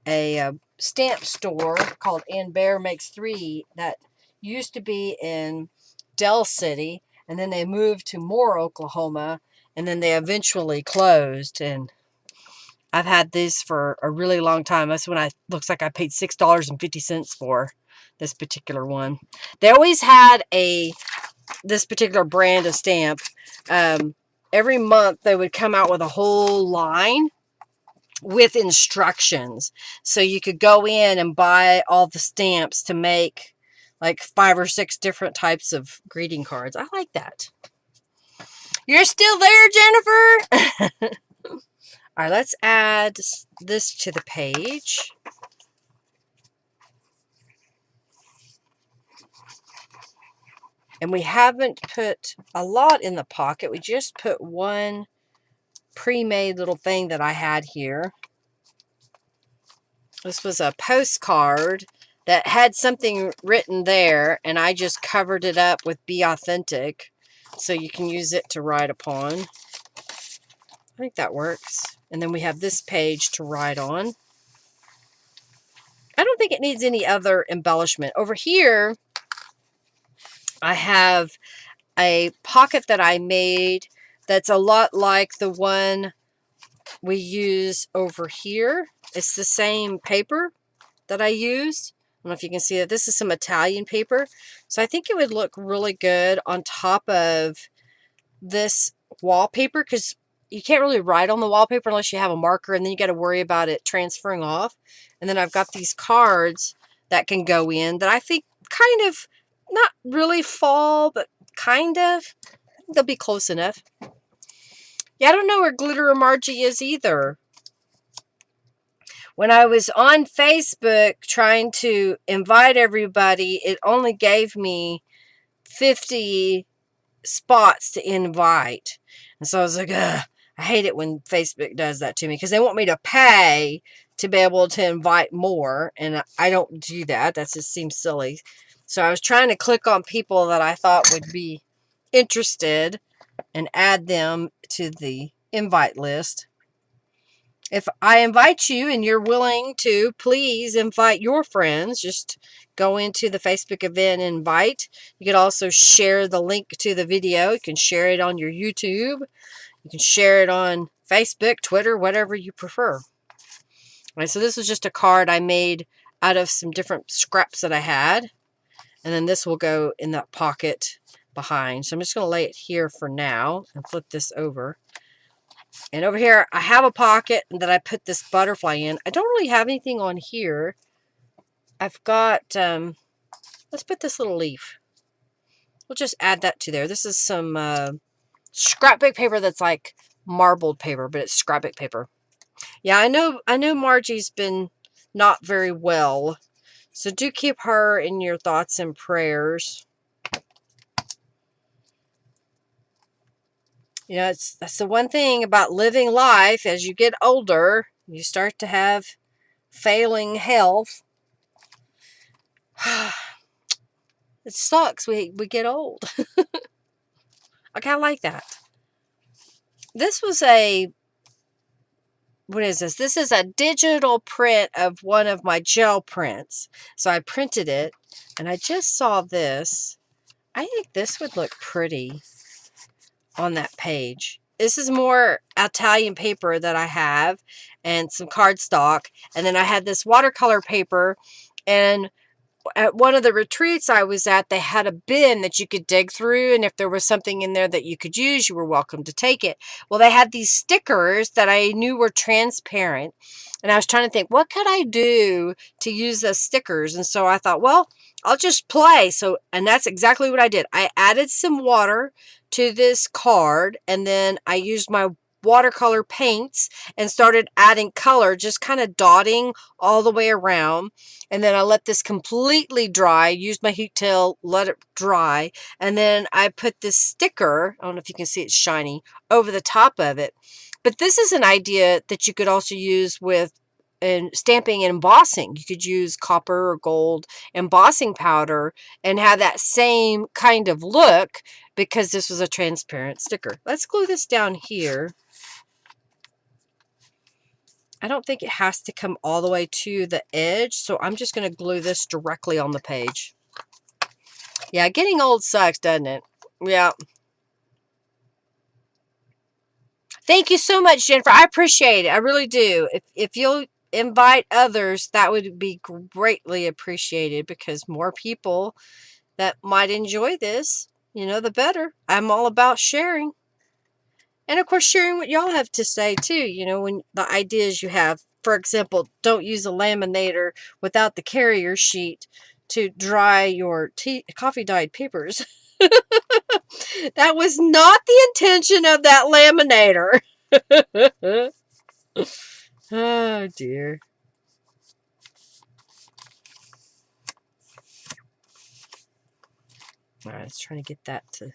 a stamp store called Ann Bear Makes Three that used to be in Del City, and then they moved to Moore, Oklahoma, and then they eventually closed. And I've had these for a really long time. That's when looks like I paid $6.50 for this particular one. They always had this particular brand of stamp. Every month they would come out with a whole line with instructions, so you could go in and buy all the stamps to make like 5 or 6 different types of greeting cards. I like that. You're still there, Jennifer? All right, let's add this to the page. And we haven't put a lot in the pocket. We just put one pre-made little thing that I had here. This was a postcard that had something written there, and I just covered it up with Be Authentic, so you can use it to write upon. I think that works. And then we have this page to write on. I don't think it needs any other embellishment. Over here, I have a pocket that I made that's a lot like the one we use over here. It's the same paper that I used. I don't know if you can see that. This is some Italian paper. So I think it would look really good on top of this wallpaper, because you can't really write on the wallpaper unless you have a marker, and then you got to worry about it transferring off. And then I've got these cards that can go in that I think kind of, not really fall, but kind of. They'll be close enough. Yeah, I don't know where Glitter Emoji is either. When I was on Facebook trying to invite everybody, it only gave me 50 spots to invite. And so I was like, ugh, I hate it when Facebook does that to me, because they want me to pay to be able to invite more, and I don't do that. That just seems silly. So I was trying to click on people that I thought would be interested and add them to the invite list. If I invite you and you're willing to, please invite your friends. Just go into the Facebook event and invite. You can also share the link to the video. You can share it on your YouTube. You can share it on Facebook, Twitter, whatever you prefer. All right, so this was just a card I made out of some different scraps that I had. And then this will go in that pocket behind. So I'm just going to lay it here for now and flip this over. And over here, I have a pocket that I put this butterfly in. I don't really have anything on here. I've got, let's put this little leaf. We'll just add that to there. This is some scrapbook paper that's like marbled paper, but it's scrapbook paper. Yeah, I know Margie's been not very well. So do keep her in your thoughts and prayers. You know, that's the one thing about living life. As you get older, you start to have failing health. It sucks. We get old. I kind of like that. This was what is this? This is a digital print of one of my gel prints. So I printed it, and I just saw this. I think this would look pretty on that page. this is more Italian paper that I have, and some cardstock. And then I had this watercolor paper, and at one of the retreats I was at, they had a bin that you could dig through, and if there was something in there that you could use, you were welcome to take it. Well, they had these stickers that I knew were transparent, and I was trying to think, what could I do to use those stickers? And so I thought, well, I'll just play. So, and that's exactly what I did. I added some water to this card, and then I used my watercolor paints and started adding color, just kind of dotting all the way around. And then I let this completely dry, used my heat tail, let it dry. And then I put this sticker, I don't know if you can see it's shiny, over the top of it. But this is an idea that you could also use with stamping and embossing. You could use copper or gold embossing powder and have that same kind of look because this was a transparent sticker. Let's glue this down here. I don't think it has to come all the way to the edge, so I'm just going to glue this directly on the page. Yeah, getting old sucks, doesn't it? Yeah. Thank you so much, Jennifer. I appreciate it. I really do. If you'll invite others, that would be greatly appreciated, because more people that might enjoy this, the better. I'm all about sharing. And of course, sharing what y'all have to say too, when the ideas you have. For example, don't use a laminator without the carrier sheet to dry your coffee dyed papers. That was not the intention of that laminator. Oh dear. All right, let's try to get that to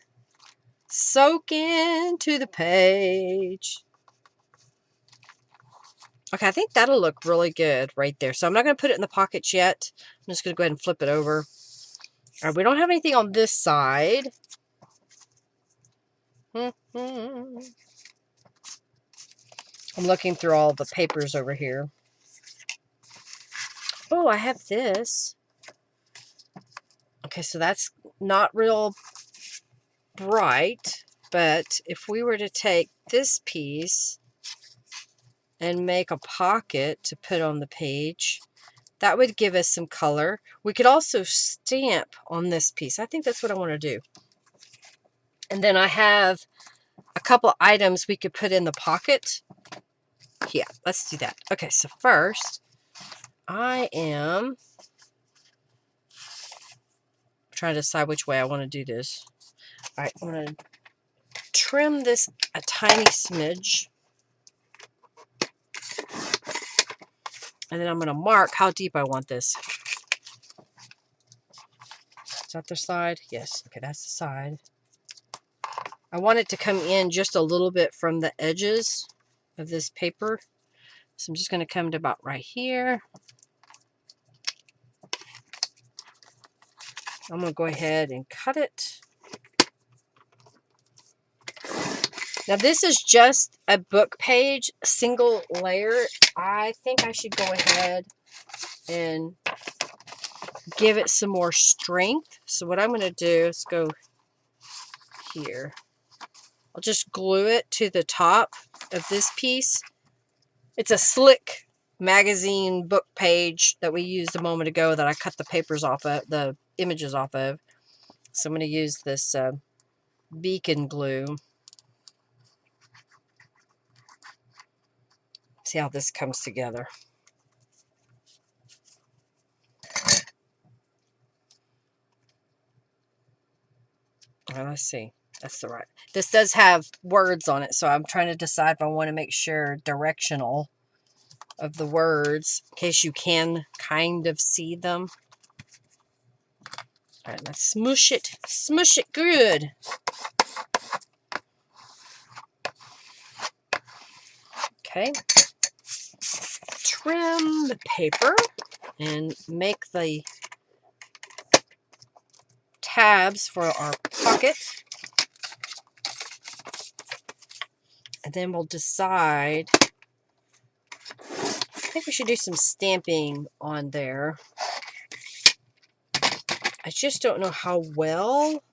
soak into the page. Okay, I think that'll look really good right there. So I'm not going to put it in the pockets yet. I'm just going to go ahead and flip it over. All right, we don't have anything on this side. I'm looking through all the papers over here. Oh, I have this. Okay, so that's not real bright, but if we were to take this piece and make a pocket to put on the page, that would give us some color. We could also stamp on this piece. I think that's what I want to do. And then I have a couple items we could put in the pocket. Yeah, let's do that. Okay, so first, I am trying to decide which way I want to do this. All right, I'm going to trim this a tiny smidge. And then I'm going to mark how deep I want this. Is that the side? Yes. Okay, that's the side. I want it to come in just a little bit from the edges of this paper. So I'm just going to come to about right here. I'm going to go ahead and cut it. Now this is just a book page, single layer. I think I should go ahead and give it some more strength. So what I'm going to do is go here. I'll just glue it to the top of this piece. It's a slick magazine book page that we used a moment ago that I cut the papers off of, the images off of. So I'm going to use this beacon glue. See how this comes together. Well, let's see. That's the right. This does have words on it, so I'm trying to decide if I want to make sure directional of the words in case you can kind of see them. All right, let's smoosh it good. Okay. Trim the paper and make the tabs for our pocket. And then we'll decide. I think we should do some stamping on there. I just don't know how well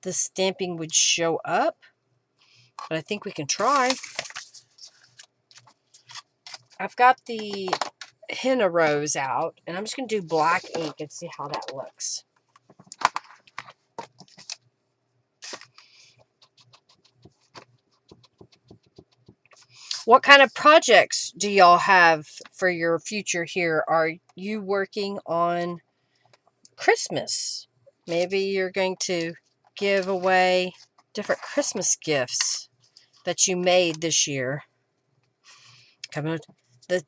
the stamping would show up. but I think we can try. I've got the henna rose out, and I'm just going to do black ink and see how that looks. What kind of projects do y'all have for your future here? Are you working on Christmas? Maybe you're going to give away different Christmas gifts that you made this year. Come on. The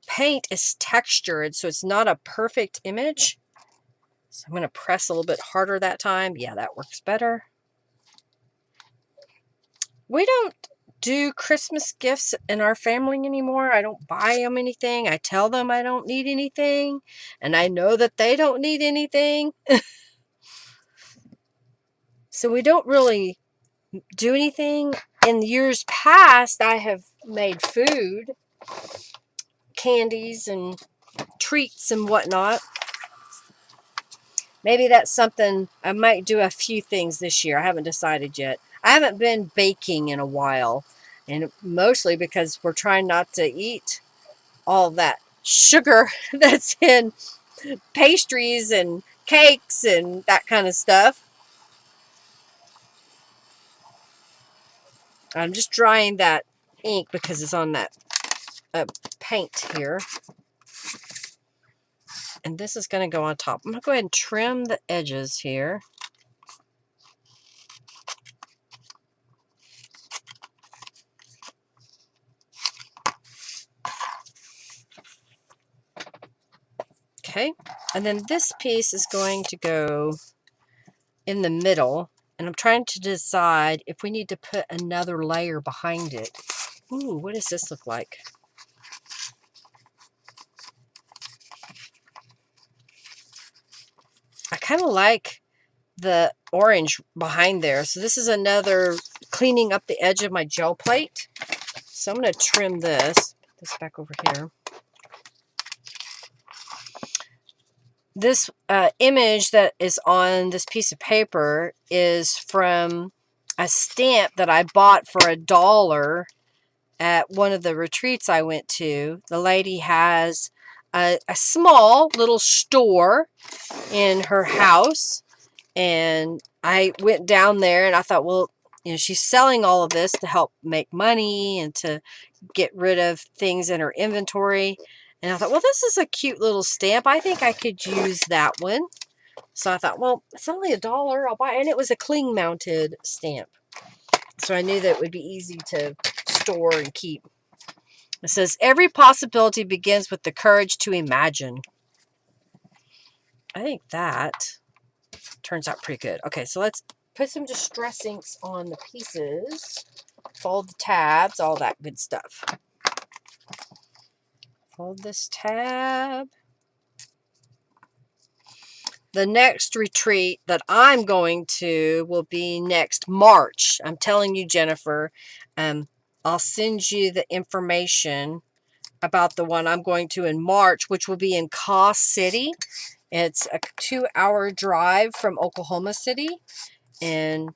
paint is textured, so it's not a perfect image. So I'm going to press a little bit harder that time. Yeah, that works better. We don't do Christmas gifts in our family anymore. I don't buy them anything. I tell them I don't need anything, and I know that they don't need anything. So we don't really do anything. In years past, I have made food, candies, and treats and whatnot. Maybe that's something I might do a few things this year. I haven't decided yet. I haven't been baking in a while, and mostly because we're trying not to eat all that sugar that's in pastries and cakes and that kind of stuff. I'm just drying that ink because it's on that paint here. And this is going to go on top. I'm going to go ahead and trim the edges here. Okay, and then this piece is going to go in the middle, and I'm trying to decide if we need to put another layer behind it. Ooh, what does this look like? I kind of like the orange behind there. So this is another cleaning up the edge of my gel plate. So I'm going to trim this. Put this back over here. This image that is on this piece of paper is from a stamp that I bought for $1 at one of the retreats I went to. The lady has a small little store in her house, and I went down there and I thought, well, you know, she's selling all of this to help make money and to get rid of things in her inventory. And I thought, well, this is a cute little stamp. I think I could use that one. So I thought, well, it's only $1. I'll buy it. And it was a cling mounted stamp. So I knew that it would be easy to store and keep. It says, every possibility begins with the courage to imagine. I think that turns out pretty good. Okay, so let's put some distress inks on the pieces. Fold the tabs, all that good stuff. Fold this tab. The next retreat that I'm going to will be next March. I'm telling you, Jennifer, I'll send you the information about the one I'm going to in March, which will be in Caw City. It's a 2-hour drive from Oklahoma City, and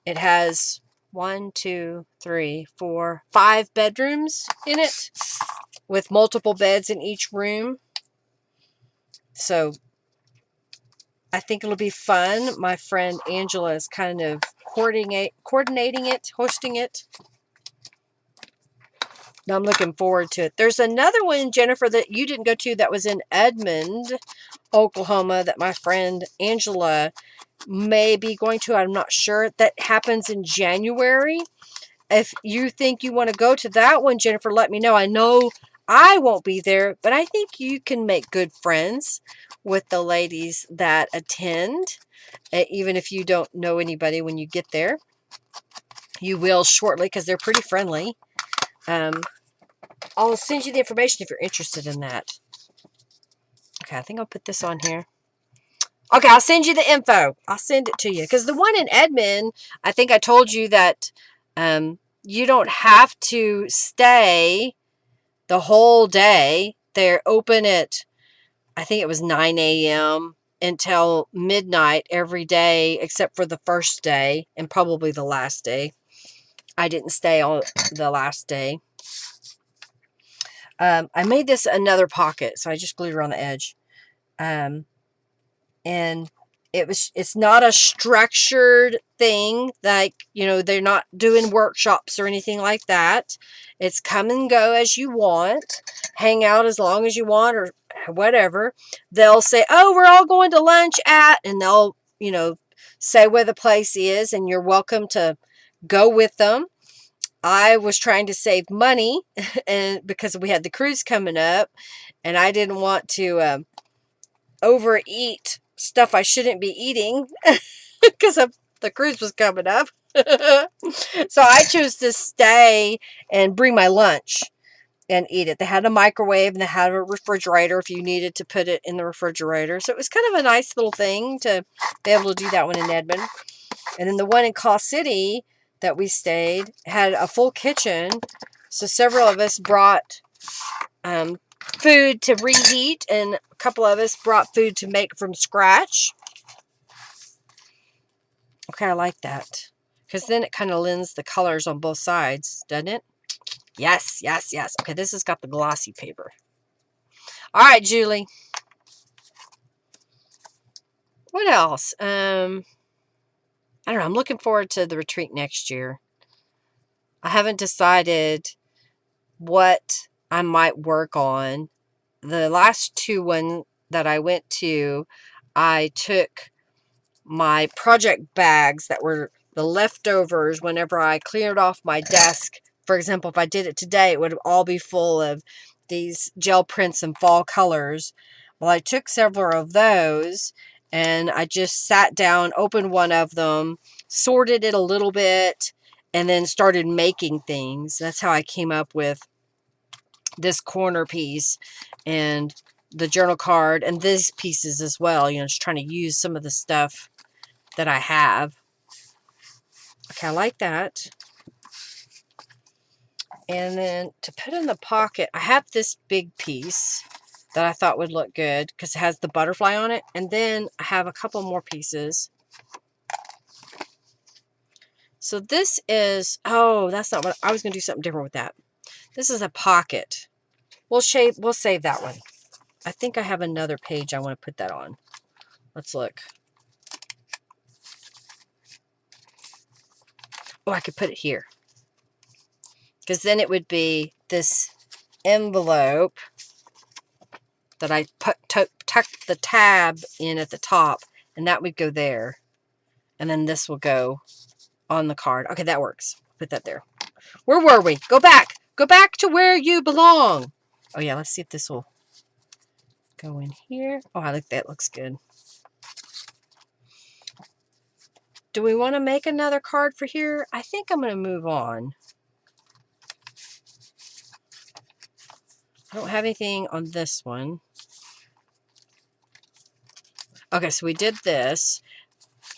it has 1, 2, 3, 4, 5 bedrooms in it, with multiple beds in each room. So I think it'll be fun. My friend Angela is kind of coordinating it, hosting it. I'm looking forward to it. There's another one, Jennifer, that you didn't go to that was in Edmond, Oklahoma, that my friend Angela may be going to. I'm not sure. That happens in January. If you think you want to go to that one, Jennifer, let me know. I know I won't be there, but I think you can make good friends with the ladies that attend, even if you don't know anybody when you get there. You will shortly because they're pretty friendly. I'll send you the information if you're interested in that. Okay, I think I'll put this on here. Okay, I'll send you the info. I'll send it to you. Because the one in Edmond, I think I told you that you don't have to stay the whole day. They're open at, I think it was 9 a.m. until midnight every day, except for the first day and probably the last day. I didn't stay on the last day. I made this another pocket, so I just glued her on the edge. And it's not a structured thing, like, you know, they're not doing workshops or anything like that. It's come and go as you want, hang out as long as you want, or whatever. They'll say, oh, we're all going to lunch at, and they'll, you know, say where the place is, and you're welcome to go with them. I was trying to save money and because we had the cruise coming up, and I didn't want to overeat stuff I shouldn't be eating because the cruise was coming up. So I chose to stay and bring my lunch and eat it. They had a microwave and they had a refrigerator if you needed to put it in the refrigerator. So it was kind of a nice little thing to be able to do that one in Edmond. And then the one in Caw City that we stayed had a full kitchen. So several of us brought food to reheat, and a couple of us brought food to make from scratch. Okay, I like that. Because then it kind of lends the colors on both sides, doesn't it? Yes, yes, yes. Okay, this has got the glossy paper. All right, Julie. What else? I don't know. I'm looking forward to the retreat next year. I haven't decided what I might work on. The last two ones that I went to, I took my project bags that were the leftovers whenever I cleared off my desk. For example, if I did it today, it would all be full of these gel prints and fall colors. Well, I took several of those and I just sat down, opened one of them, sorted it a little bit, and then started making things. That's how I came up with this corner piece and the journal card and these pieces as well. You know, just trying to use some of the stuff that I have. Okay, I like that. And then to put in the pocket, I have this big piece that I thought would look good because it has the butterfly on it. And then I have a couple more pieces. So this is, oh, that's not what, I was going to do something different with that. This is a pocket. We'll save that one. I think I have another page I want to put that on. Let's look. Oh, I could put it here. Because then it would be this envelope that I tucked the tab in at the top. And that would go there. And then this will go on the card. Okay, that works. Put that there. Where were we? Go back. Go back to where you belong. Oh, yeah. Let's see if this will go in here. Oh, I like that. Looks good. Do we want to make another card for here? I think I'm going to move on. I don't have anything on this one. Okay, so we did this.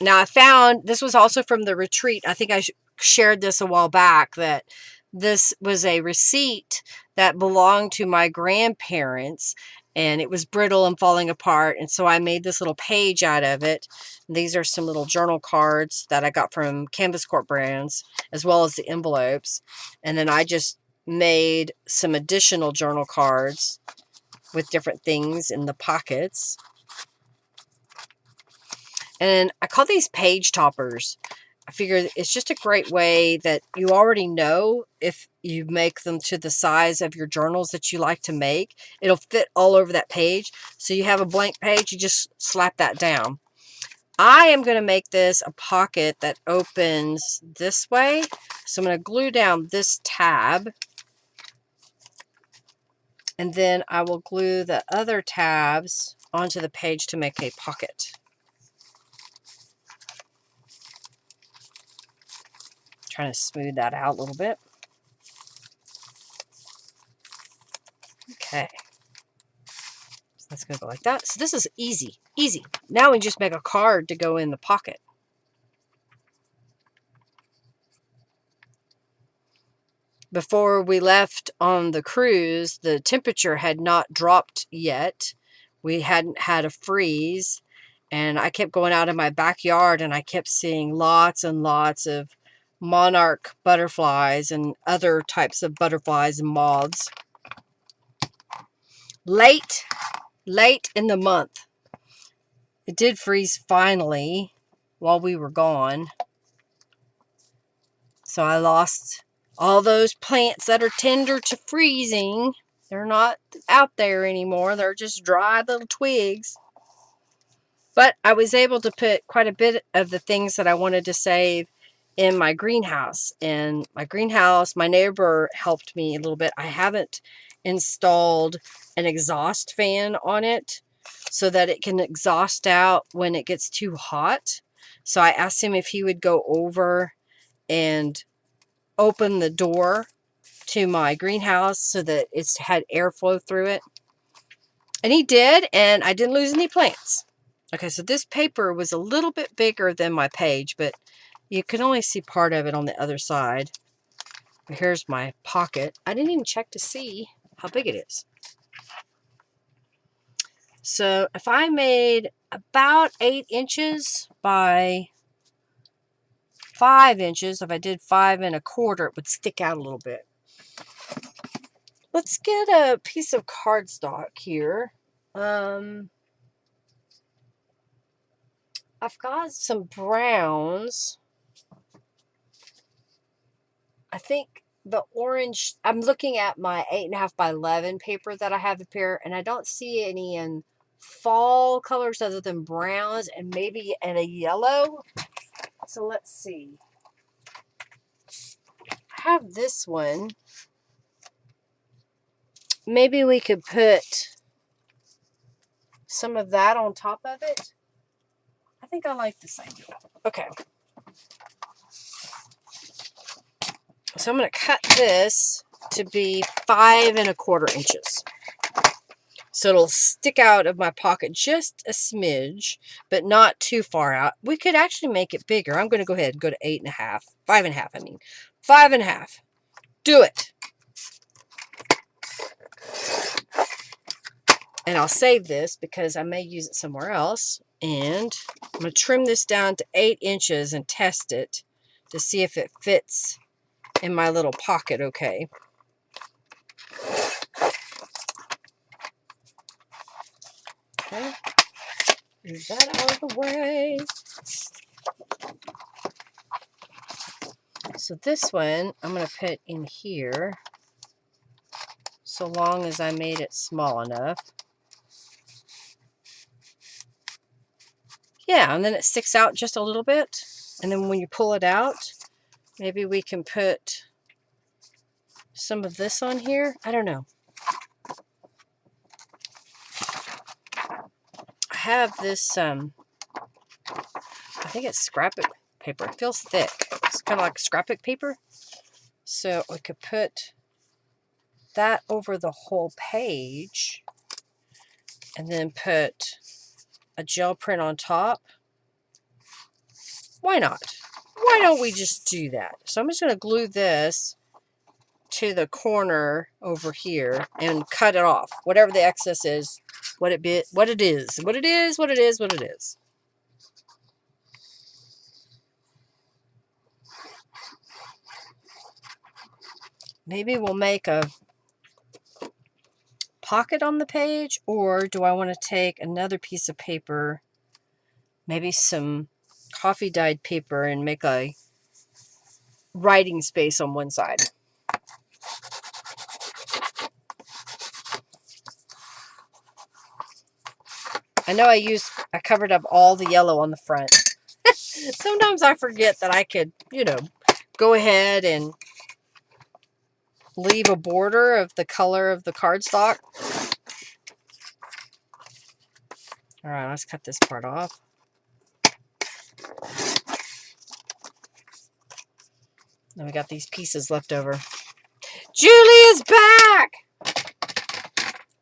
Now I found, this was also from the retreat. I think I shared this a while back, that this was a receipt that belonged to my grandparents, and it was brittle and falling apart. And so I made this little page out of it. These are some little journal cards that I got from Canvas Corp Brands, as well as the envelopes. And then I just made some additional journal cards with different things in the pockets. And I call these page toppers. I figure it's just a great way that you already know if you make them to the size of your journals that you like to make. It'll fit all over that page. So you have a blank page, you just slap that down. I am going to make this a pocket that opens this way. So I'm going to glue down this tab. And then I will glue the other tabs onto the page to make a pocket. Trying to smooth that out a little bit. Okay. So that's going to go like that. So this is easy. Easy. Now we just make a card to go in the pocket. Before we left on the cruise, the temperature had not dropped yet. We hadn't had a freeze. And I kept going out in my backyard and I kept seeing lots and lots of monarch butterflies and other types of butterflies and moths. Late in the month. It did freeze finally while we were gone. So I lost all those plants that are tender to freezing. They're not out there anymore. They're just dry little twigs. But I was able to put quite a bit of the things that I wanted to save in my greenhouse. And my greenhouse, my neighbor helped me a little bit. I haven't installed an exhaust fan on it so that it can exhaust out when it gets too hot. So I asked him if he would go over and open the door to my greenhouse so that it's had airflow through it. And he did, and I didn't lose any plants. Okay, so this paper was a little bit bigger than my page, but you can only see part of it on the other side. Here's my pocket. I didn't even check to see how big it is. So if I made about 8 inches by 5 inches, if I did 5 1/4, it would stick out a little bit. Let's get a piece of cardstock here. I've got some browns. I think the orange, I'm looking at my 8.5 by 11 paper that I have up here, and I don't see any in fall colors other than browns and maybe in a yellow. So let's see. I have this one. Maybe we could put some of that on top of it. I think I like this idea. Okay. So I'm going to cut this to be 5 1/4 inches. So it'll stick out of my pocket just a smidge, but not too far out. We could actually make it bigger. I'm going to go ahead and go to 8.5. 5.5, I mean. 5.5. Do it. And I'll save this because I may use it somewhere else. And I'm going to trim this down to 8 inches and test it to see if it fits in my little pocket okay. Okay. Move that out of the way. So this one I'm going to put in here so long as I made it small enough. Yeah, and then it sticks out just a little bit. And then when you pull it out, maybe we can put some of this on here. I don't know. I have this, I think it's scrapbook paper. It feels thick. It's kind of like scrapbook paper. So we could put that over the whole page and then put a gel print on top. Why not? Why don't we just do that? So I'm just going to glue this to the corner over here and cut it off. Whatever the excess is, what it is. Maybe we'll make a pocket on the page, or do I want to take another piece of paper, maybe some coffee dyed paper, and make a writing space on one side? I know I covered up all the yellow on the front. Sometimes I forget that I could, go ahead and leave a border of the color of the cardstock. All right, let's cut this part off. Then we got these pieces left over. Julie is back!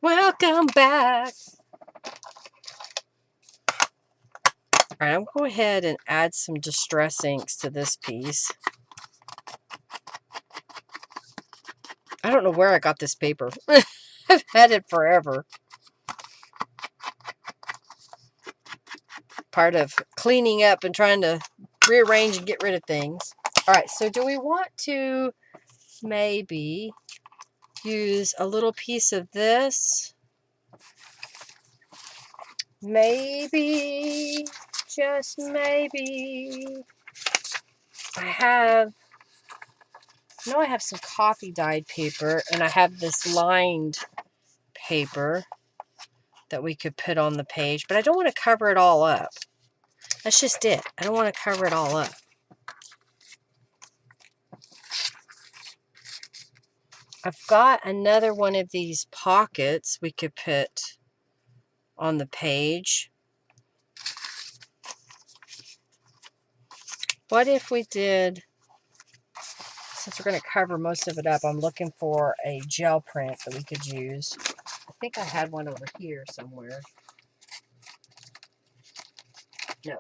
Welcome back! All right, I'm going to go ahead and add some distress inks to this piece. I don't know where I got this paper. I've had it forever. Part of cleaning up and trying to rearrange and get rid of things. All right, so do we want to maybe use a little piece of this? Maybe, just maybe. I have some coffee dyed paper, and I have this lined paper that we could put on the page, but I don't want to cover it all up. That's just it. I don't want to cover it all up. I've got another one of these pockets we could put on the page. What if we did, since we're going to cover most of it up, I'm looking for a gel print that we could use. I think I had one over here somewhere. No.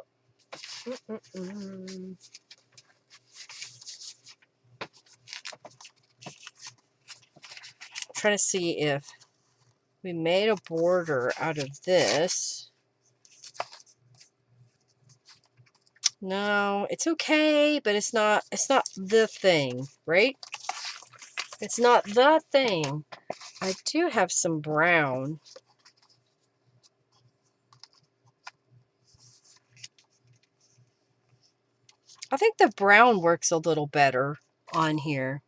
Trying to see if we made a border out of this. No, it's okay, but it's not the thing, right? It's not the thing. I do have some brown. I think the brown works a little better on here.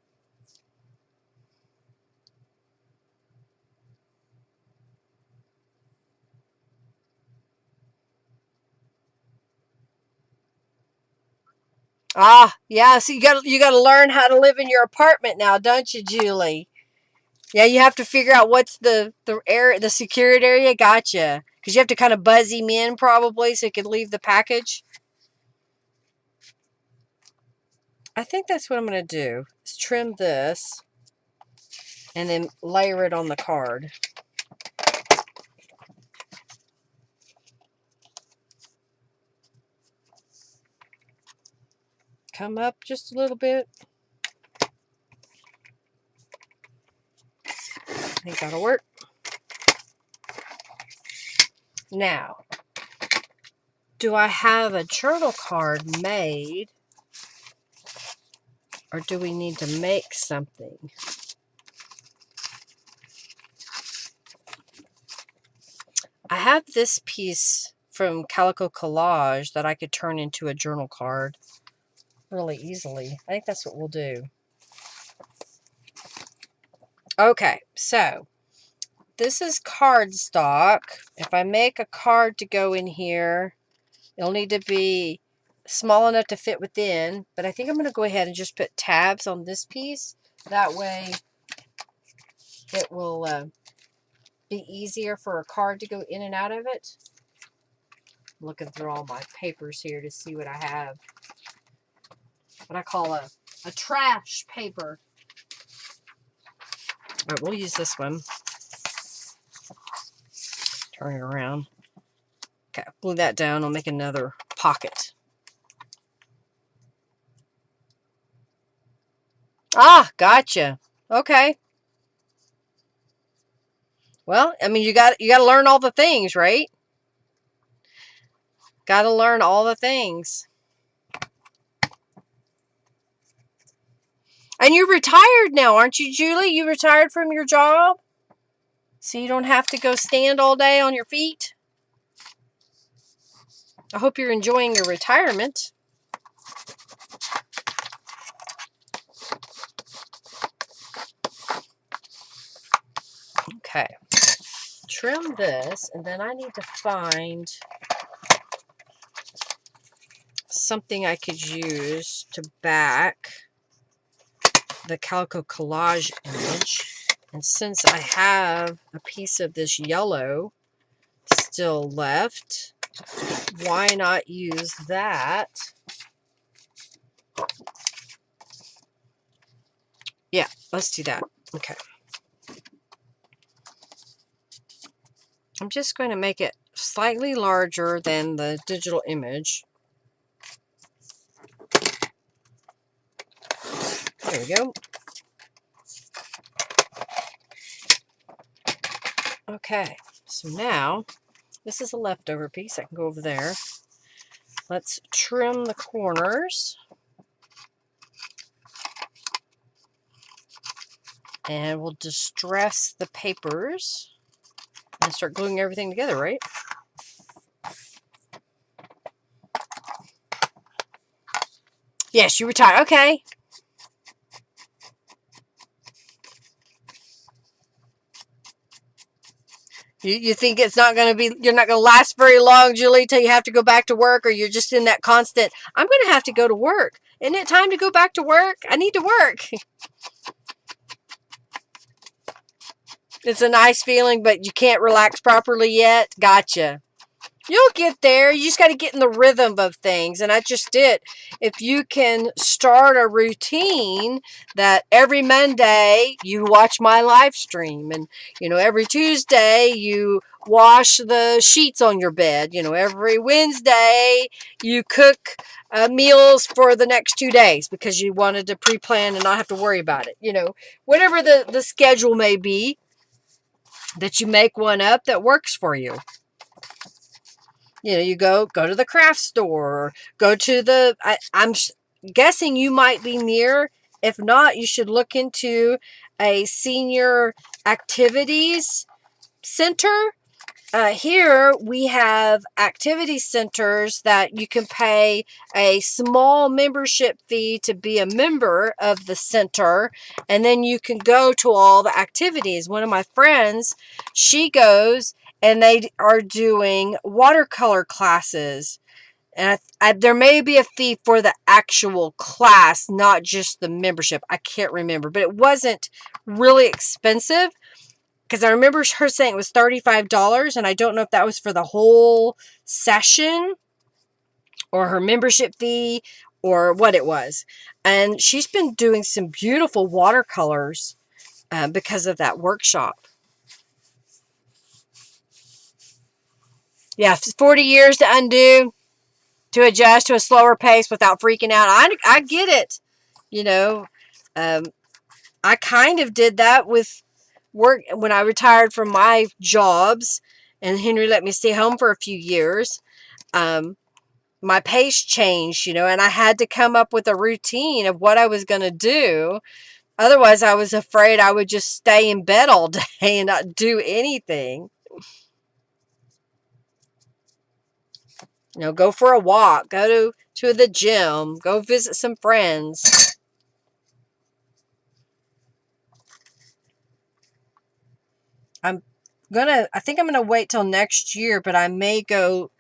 Ah, yeah, so you got to learn how to live in your apartment now, don't you, Julie? Yeah, you have to figure out what's the area, the secured area. Gotcha. Because you have to kind of buzz him in probably so you can leave the package. I think that's what I'm going to do. Is trim this and then layer it on the card. Come up just a little bit. I think that'll work. Now, do I have a journal card made? Or do we need to make something? I have this piece from Calico Collage that I could turn into a journal card really easily. I think that's what we'll do. Okay, so this is cardstock. If I make a card to go in here, it'll need to be small enough to fit within, but I think I'm going to go ahead and just put tabs on this piece. That way it will be easier for a card to go in and out of it. I'm looking through all my papers here to see what I have. What I call a trash paper. All right, we'll use this one. Turn it around. Okay, glue that down. I'll make another pocket. Ah, gotcha. Okay. Well, I mean, you got to learn all the things, right? Got to learn all the things. And you're retired now, aren't you, Julie? You retired from your job? So you don't have to go stand all day on your feet? I hope you're enjoying your retirement. Okay. Trim this, and then I need to find something I could use to back the Calico Collage image. And since I have a piece of this yellow still left, why not use that? Yeah, let's do that. Okay. I'm just going to make it slightly larger than the digital image. There we go. Okay, so now this is a leftover piece. I can go over there. Let's trim the corners. And we'll distress the papers and start gluing everything together, right? Yes, you retire. Okay. You think it's not going to be, you're not going to last very long, Julie, till you have to go back to work, or you're just in that constant, I'm going to have to go to work. Isn't it time to go back to work? I need to work. It's a nice feeling, but you can't relax properly yet. Gotcha. You'll get there. You just got to get in the rhythm of things. And that's just it. If you can start a routine that every Monday you watch my live stream, and, every Tuesday you wash the sheets on your bed, every Wednesday you cook meals for the next 2 days because you wanted to pre-plan and not have to worry about it. Whatever the schedule may be, that you make one up that works for you. You go to the craft store, or go to the, I'm guessing you might be near. If not, you should look into a senior activities center. Here we have activity centers that you can pay a small membership fee to be a member of the center, and then you can go to all the activities. One of my friends, she goes, and they are doing watercolor classes. And there may be a fee for the actual class, not just the membership. I can't remember, but it wasn't really expensive. Because I remember her saying it was $35, and I don't know if that was for the whole session or her membership fee or what it was. And she's been doing some beautiful watercolors because of that workshop. Yeah, 40 years to undo, to adjust to a slower pace without freaking out. I get it. I kind of did that with work when I retired from my jobs, and Henry let me stay home for a few years. My pace changed, and I had to come up with a routine of what I was going to do. Otherwise, I was afraid I would just stay in bed all day and not do anything. Go for a walk, go to the gym, go visit some friends. I think I'm gonna wait till next year, but I may go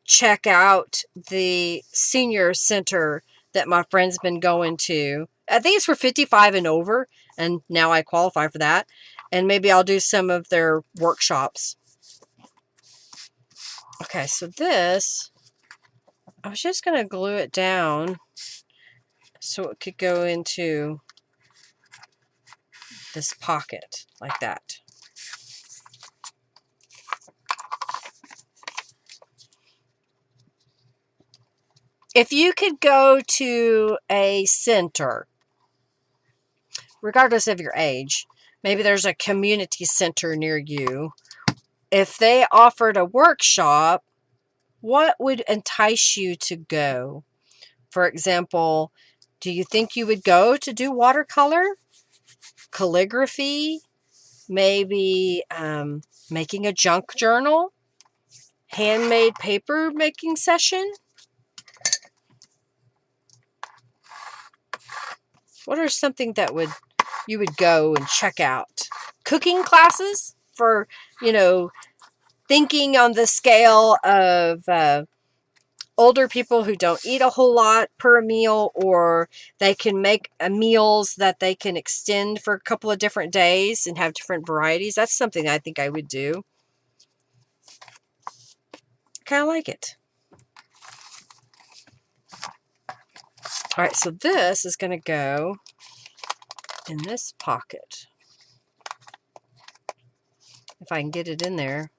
check out the senior center that my friend's been going to. I think it's for 55 and over, and now I qualify for that. And maybe I'll do some of their workshops. Okay, so this, I was just going to glue it down so it could go into this pocket like that. If you could go to a center, regardless of your age, maybe there's a community center near you. If they offered a workshop, what would entice you to go? For example, do you think you would go to do watercolor, calligraphy, maybe making a junk journal, handmade paper making session? What are something that you would go and check out? Cooking classes for, thinking on the scale of older people who don't eat a whole lot per meal, or they can make meals that they can extend for a couple of different days and have different varieties. That's something I think I would do. Kind of like it. All right, so this is going to go in this pocket. If I can get it in there.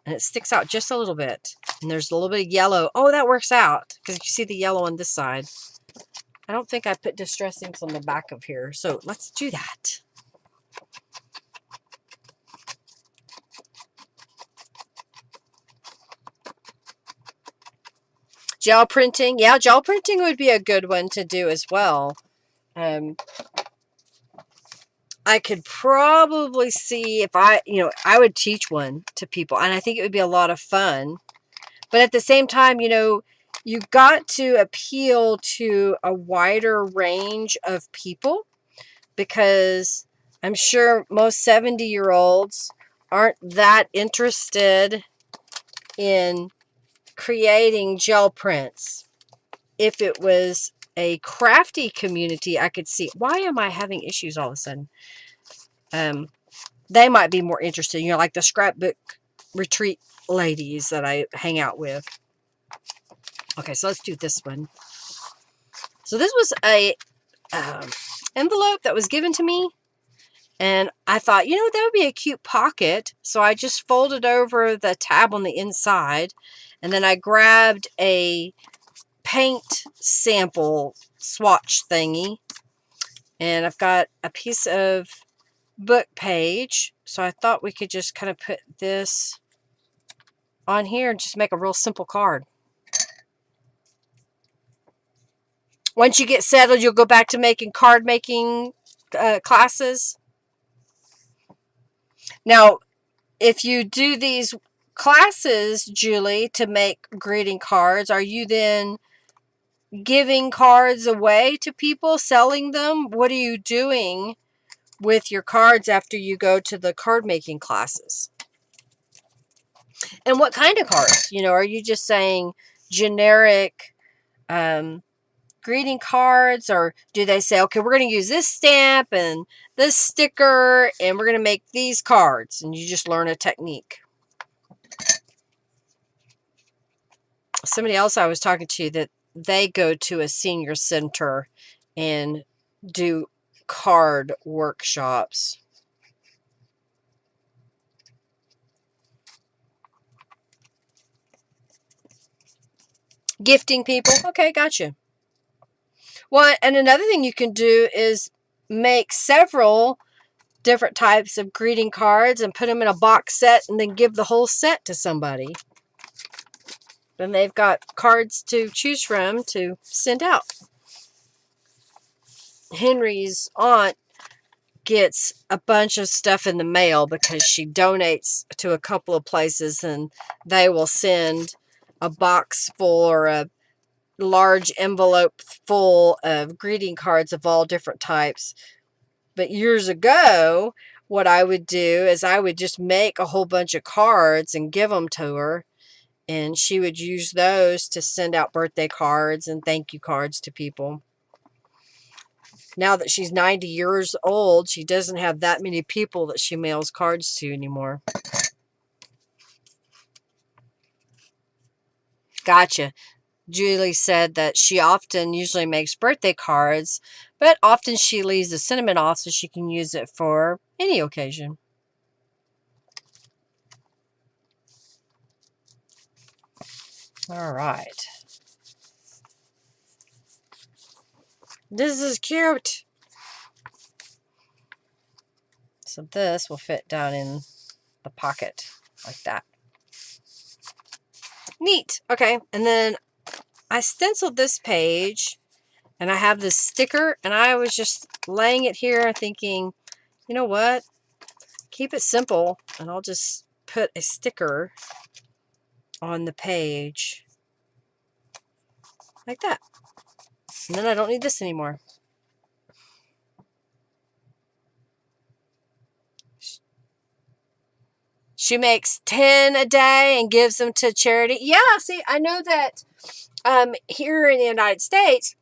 And it sticks out just a little bit. And there's a little bit of yellow. Oh, that works out, because you see the yellow on this side. I don't think I put distress inks on the back of here, so let's do that. Gel printing. Yeah, gel printing would be a good one to do as well. I could probably see if I would teach one to people, and I think it would be a lot of fun. But at the same time, you've got to appeal to a wider range of people, because I'm sure most 70-year-olds aren't that interested in creating gel prints. If it was a crafty community, I could see. Why am I having issues all of a sudden? They might be more interested, like the scrapbook retreat ladies that I hang out with. Okay, so let's do this one. So this was a envelope that was given to me, and I thought, that would be a cute pocket. So I just folded over the tab on the inside, and then I grabbed a paint sample swatch thingy, and I've got a piece of book page. So I thought we could just kind of put this on here and just make a real simple card. Once you get settled, you'll go back to making card making classes. Now, if you do these classes, Julie, to make greeting cards, are you then giving cards away to people, selling them? What are you doing with your cards after you go to the card making classes? And what kind of cards? Are you just saying generic greeting cards, or do they say, okay, we're going to use this stamp and this sticker, and we're going to make these cards, and you just learn a technique? Somebody else I was talking to, that they go to a senior center and do card workshops. Gifting people. Okay, gotcha. Well, and another thing you can do is make several different types of greeting cards and put them in a box set, and then give the whole set to somebody. Then they've got cards to choose from to send out. Henry's aunt gets a bunch of stuff in the mail because she donates to a couple of places, and they will send a box full or a large envelope full of greeting cards of all different types. But years ago, what I would do is I would just make a whole bunch of cards and give them to her, and she would use those to send out birthday cards and thank you cards to people. Now that she's 90 years old, she doesn't have that many people that she mails cards to anymore. Gotcha. Julie said that she usually makes birthday cards, but often she leaves the cinnamon off so she can use it for any occasion. All right. This is cute. So this will fit down in the pocket like that. Neat. Okay. And then I stenciled this page, and I have this sticker, and I was just laying it here thinking, you know what? Keep it simple, and I'll just put a sticker on the page like that. And then I don't need this anymore. She makes 10 a day and gives them to charity. Yeah, see, I know that here in the United States,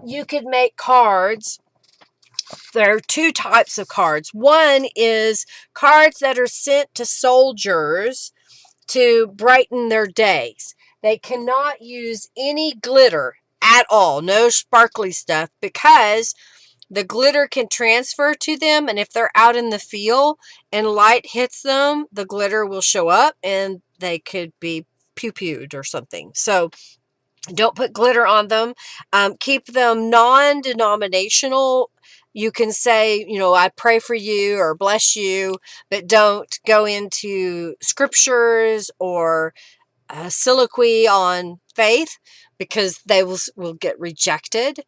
you could make cards. There are two types of cards. One is cards that are sent to soldiers to brighten their days. They cannot use any glitter at all, no sparkly stuff, because the glitter can transfer to them, and if they're out in the field and light hits them, the glitter will show up and they could be pew-pewed or something. So don't put glitter on them. Keep them non-denominational. You can say, I pray for you or bless you, but don't go into scriptures or soliloquy on faith because they will get rejected.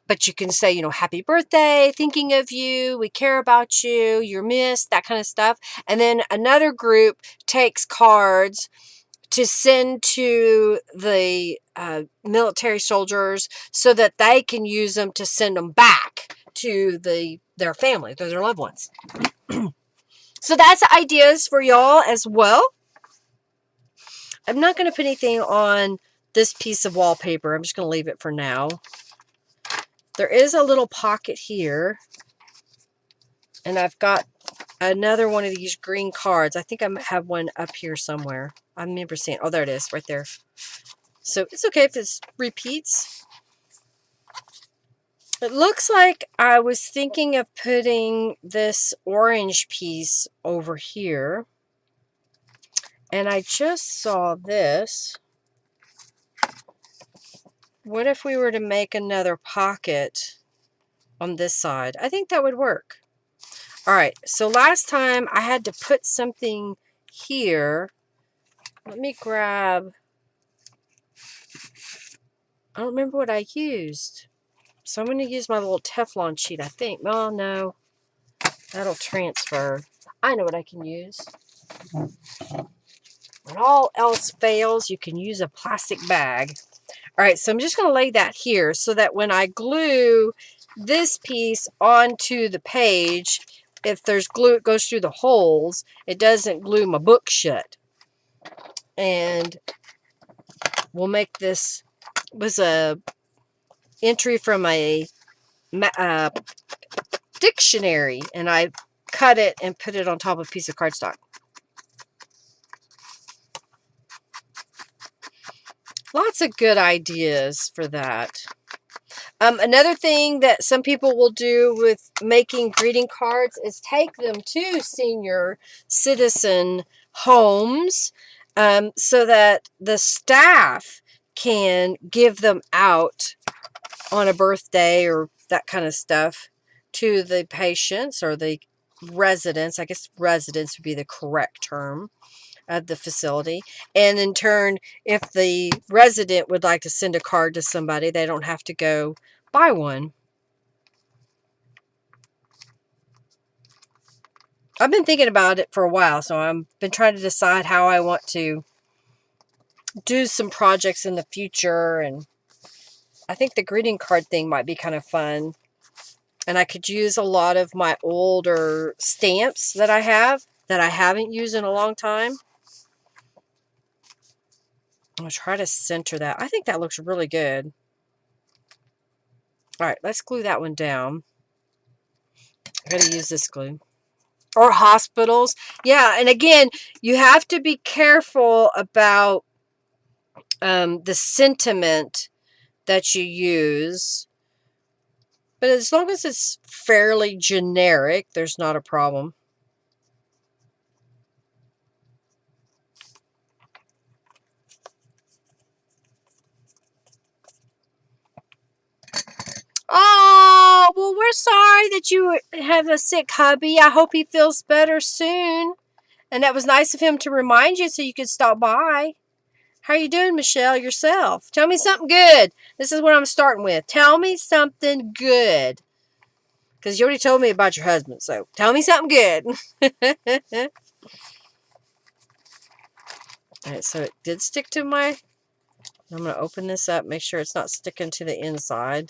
But you can say, you know, happy birthday, thinking of you, we care about you, you're missed, that kind of stuff. And then another group takes cards to send to the military soldiers so that they can use them to send them back to their family, to their loved ones. So that's ideas for y'all as well. I'm not going to put anything on this piece of wallpaper. I'm just going to leave it for now. There is a little pocket here. And I've got another one of these green cards. I think I have one up here somewhere. I remember seeing, oh, there it is, right there. So it's okay if this repeats. It looks like I was thinking of putting this orange piece over here. And I just saw this. What if we were to make another pocket on this side? I think that would work. All right, so last time I had to put something here. Let me grab, I don't remember what I used. So I'm going to use my little Teflon sheet, I think. Oh, no, that'll transfer. I know what I can use. When all else fails, you can use a plastic bag. All right, so I'm just going to lay that here so that when I glue this piece onto the page, if there's glue, it goes through the holes. It doesn't glue my book shut. And we'll make this, was a entry from a dictionary, and I cut it and put it on top of a piece of cardstock. Lots of good ideas for that. Another thing that some people will do with making greeting cards is take them to senior citizen homes so that the staff can give them out on a birthday or that kind of stuff to the patients or the residents. I guess residents would be the correct term at the facility. And in turn, if the resident would like to send a card to somebody, they don't have to go buy one. I've been thinking about it for a while, so I've been trying to decide how I want to do some projects in the future, and I think the greeting card thing might be kind of fun. And I could use a lot of my older stamps that I have that I haven't used in a long time. I'm going to try to center that. I think that looks really good. All right, let's glue that one down. I'm going to use this glue. Or hospitals. Yeah, and again, you have to be careful about the sentiment that you use. But as long as it's fairly generic, there's not a problem. Oh, well, we're sorry that you have a sick hubby. I hope he feels better soon. And that was nice of him to remind you so you could stop by. How are you doing, Michelle, yourself? Tell me something good. This is what I'm starting with. Tell me something good. Because you already told me about your husband, so tell me something good. Alright, so it did stick to my... I'm going to open this up, make sure it's not sticking to the inside.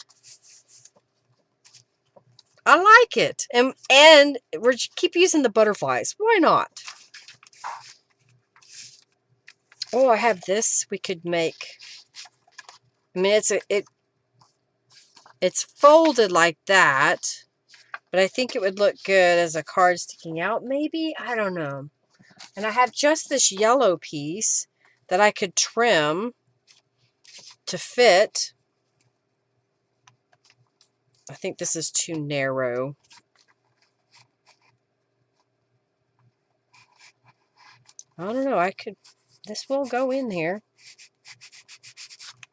I like it. And we're keep using the butterflies. Why not? Oh, I have this we could make. I mean, it's folded like that, but I think it would look good as a card sticking out, maybe? I don't know. And I have just this yellow piece that I could trim to fit. I think this is too narrow. I don't know. This will go in here.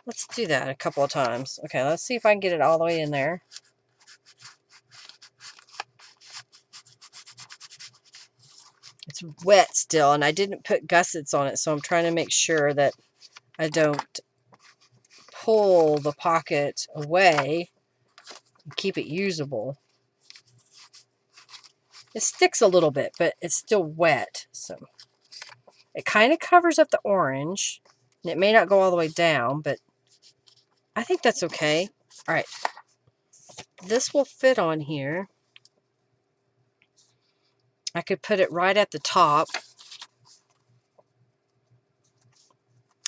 Let's do that a couple of times. Okay, let's see if I can get it all the way in there. It's wet still, and I didn't put gussets on it, so I'm trying to make sure that I don't pull the pocket away and keep it usable. It sticks a little bit, but it's still wet. So it kind of covers up the orange. And it may not go all the way down, but I think that's okay. All right. This will fit on here. I could put it right at the top.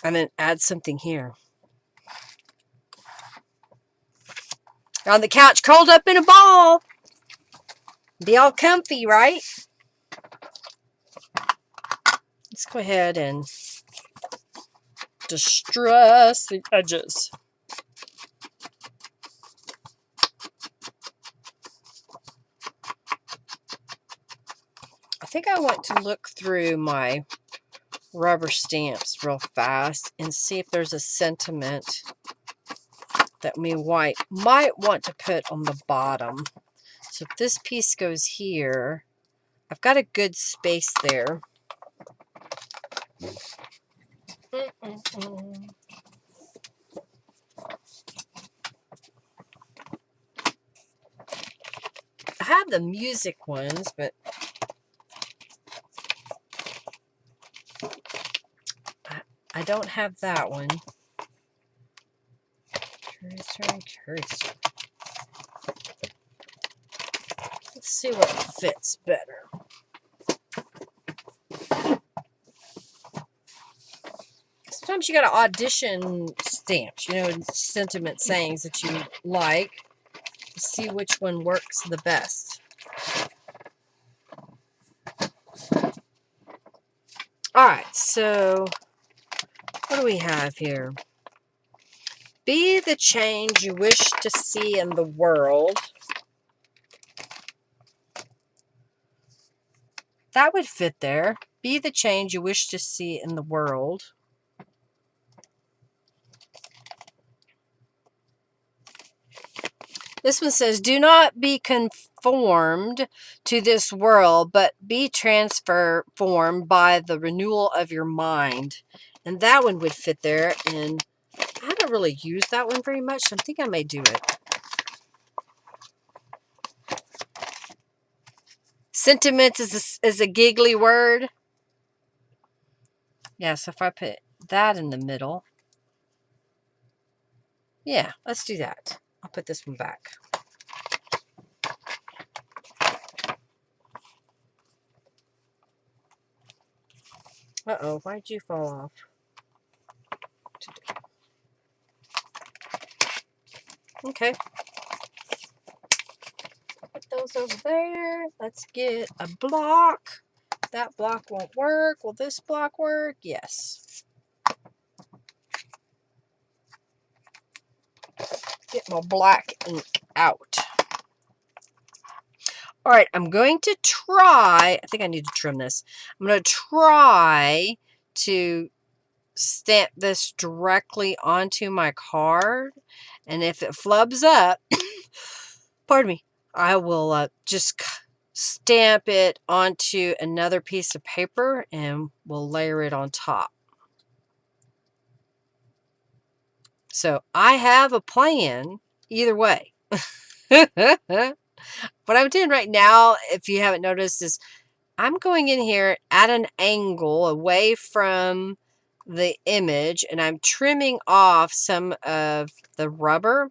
And then add something here. On the couch, curled up in a ball. Be all comfy, right? Let's go ahead and distress the edges. I think I want to look through my rubber stamps real fast and see if there's a sentiment that we might want to put on the bottom. So if this piece goes here, I've got a good space there. I have the music ones, but I don't have that one. Cursor. Let's see what fits better. Sometimes you got to audition stamps, you know, sentiment sayings that you like, to see which one works the best. All right, so what do we have here? Be the change you wish to see in the world. That would fit there. Be the change you wish to see in the world. This one says, do not be conformed to this world, but be transformed by the renewal of your mind. And that one would fit there. And I haven't really used that one very much, so I think I may do it. Sentiments is a giggly word. Yeah, so if I put that in the middle. Yeah, let's do that. I'll put this one back. Uh-oh, why'd you fall off? Okay. Put those over there. Let's get a block. That block won't work. Will this block work? Yes. Get my black ink out. All right, I'm going to try. I think I need to trim this. I'm going to try to stamp this directly onto my card. And if it flubs up, pardon me, I will just stamp it onto another piece of paper and we'll layer it on top. So I have a plan either way. What I'm doing right now, if you haven't noticed, is I'm going in here at an angle away from the image and I'm trimming off some of the rubber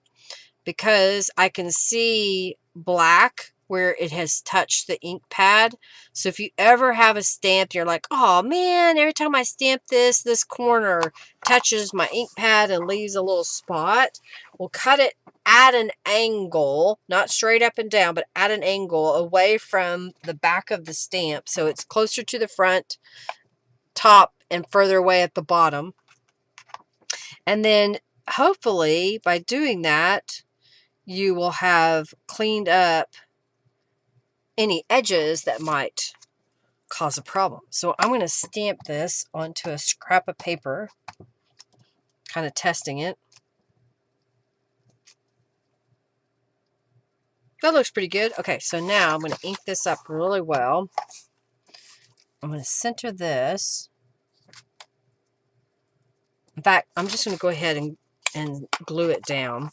because I can see black where it has touched the ink pad. So if you ever have a stamp, you're like, oh man, every time I stamp this corner touches my ink pad and leaves a little spot. We'll cut it at an angle, not straight up and down, but at an angle away from the back of the stamp. So it's closer to the front, top, and further away at the bottom. And then hopefully by doing that, you will have cleaned up any edges that might cause a problem. So I'm going to stamp this onto a scrap of paper, kind of testing it. That looks pretty good. Okay, so now I'm going to ink this up really well. I'm going to center this. In fact, I'm just going to go ahead and and glue it down.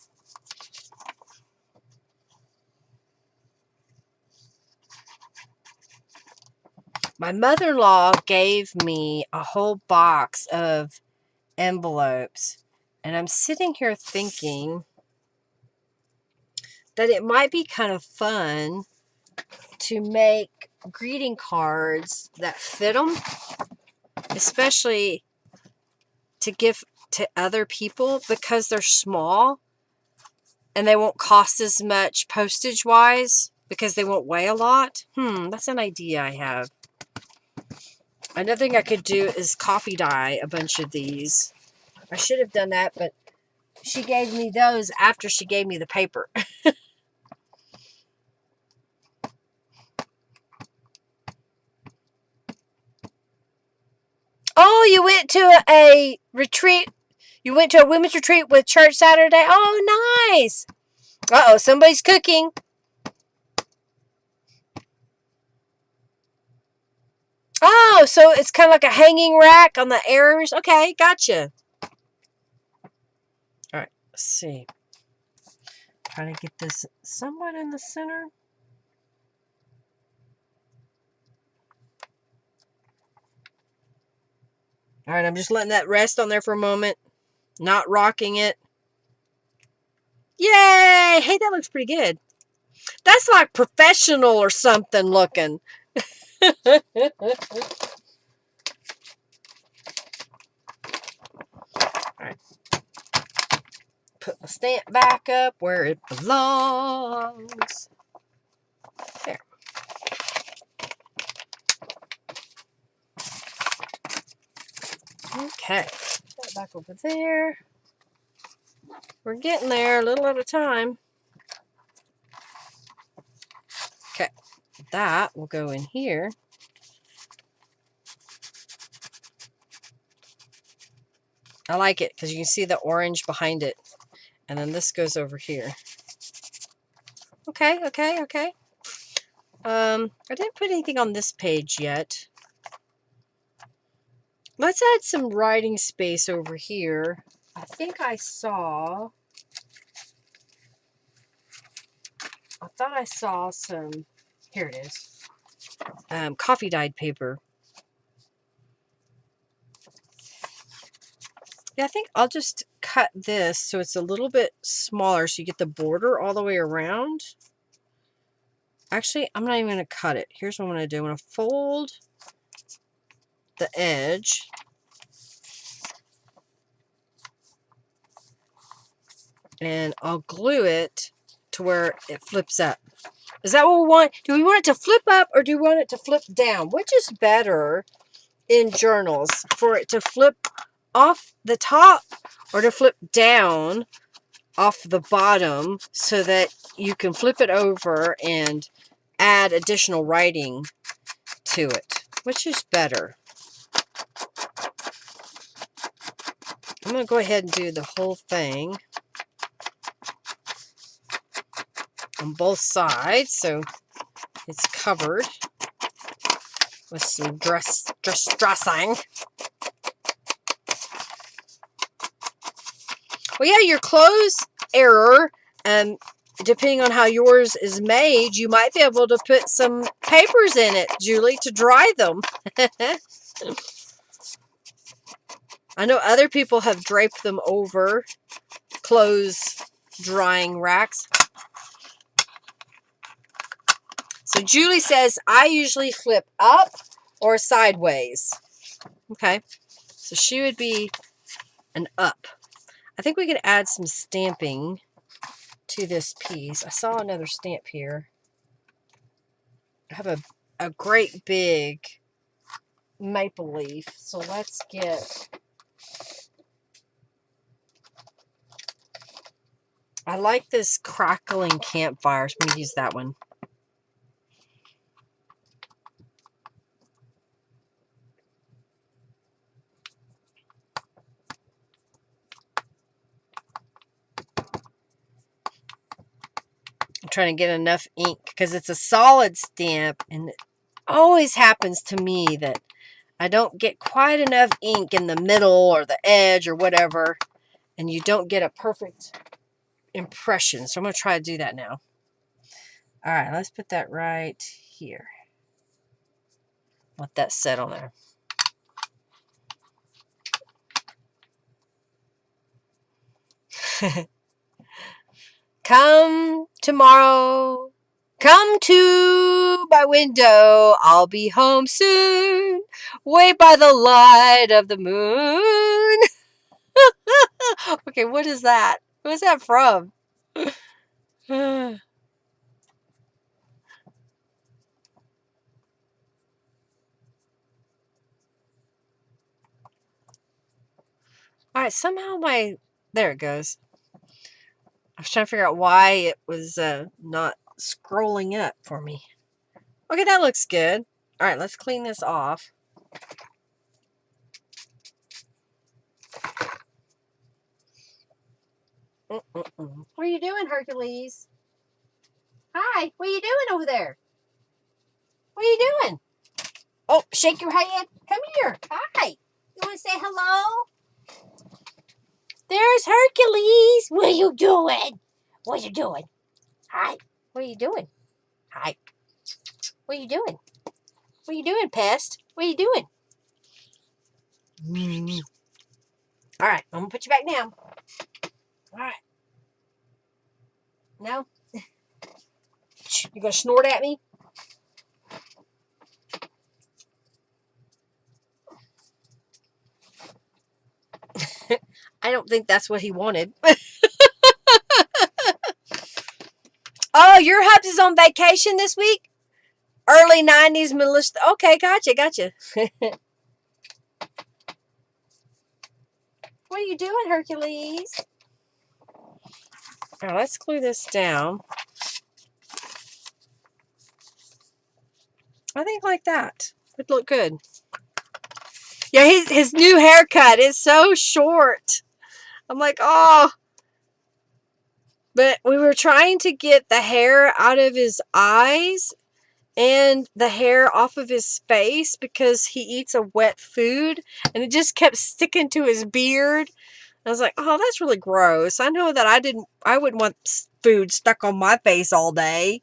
My mother-in-law gave me a whole box of envelopes, and I'm sitting here thinking that it might be kind of fun to make greeting cards that fit them, especially to give to other people, because they're small and they won't cost as much postage wise because they won't weigh a lot. That's an idea I have. Another thing I could do is coffee dye a bunch of these. I should have done that, but she gave me those after she gave me the paper. Oh, you went to a retreat. You went to a women's retreat with church Saturday. Oh, nice. Uh-oh, somebody's cooking. Oh, so it's kind of like a hanging rack on the airs. Okay, gotcha. All right, let's see. Trying to get this somewhat in the center. All right, I'm just letting that rest on there for a moment. Not rocking it. Yay! Hey, that looks pretty good. That's like professional or something looking. All right. Put the stamp back up where it belongs. There. Okay. Put that back over there. We're getting there a little at a time. Okay. That will go in here. I like it because you can see the orange behind it. And then this goes over here. Okay. I didn't put anything on this page yet. Let's add some writing space over here. I think I thought I saw some, here it is, coffee dyed paper. Yeah, I think I'll just cut this so it's a little bit smaller so you get the border all the way around. Actually, I'm not even going to cut it. Here's what I'm going to do. I'm going to fold the edge. And I'll glue it to where it flips up. Is that what we want? Do we want it to flip up or do we want it to flip down? Which is better in journals? For it to flip off the top or to flip down off the bottom so that you can flip it over and add additional writing to it? Which is better? I'm going to go ahead and do the whole thing on both sides so it's covered with some dressing. Well, yeah, your clothes error, depending on how yours is made, you might be able to put some papers in it, Julie, to dry them. I know other people have draped them over clothes drying racks. So Julie says, I usually flip up or sideways. Okay, so she would be an up. I think we could add some stamping to this piece. I saw another stamp here. I have a great big maple leaf. So let's get... I like this crackling campfire. So I'm going to use that one. I'm trying to get enough ink because it's a solid stamp, and it always happens to me that I don't get quite enough ink in the middle or the edge or whatever, and you don't get a perfect impression. So I'm going to try to do that now. All right, let's put that right here. Let that set on there. Come tomorrow. Come to my window. I'll be home soon. Wait by the light of the moon. Okay, what is that? Who's that from? All right, somehow there it goes. I was trying to figure out why it was not scrolling up for me. Okay, that looks good. All right, let's clean this off. What are you doing, Hercules? Hi, what are you doing over there? What are you doing? Oh, shake your head. Come here. Hi. You want to say hello? There's Hercules. What are you doing? What are you doing? Hi. What are you doing? Hi. What are you doing? What are you doing, pest? What are you doing? All right, I'm going to put you back down. All right. No? You going to snort at me? I don't think that's what he wanted. Oh, your hubs is on vacation this week? Early 90s, Melissa. Okay, gotcha. What are you doing, Hercules? All right, let's glue this down. I think like that would look good. Yeah, his new haircut is so short. I'm like, oh. But we were trying to get the hair out of his eyes and the hair off of his face because he eats a wet food and it just kept sticking to his beard. I was like, oh, that's really gross. I know that I wouldn't want food stuck on my face all day.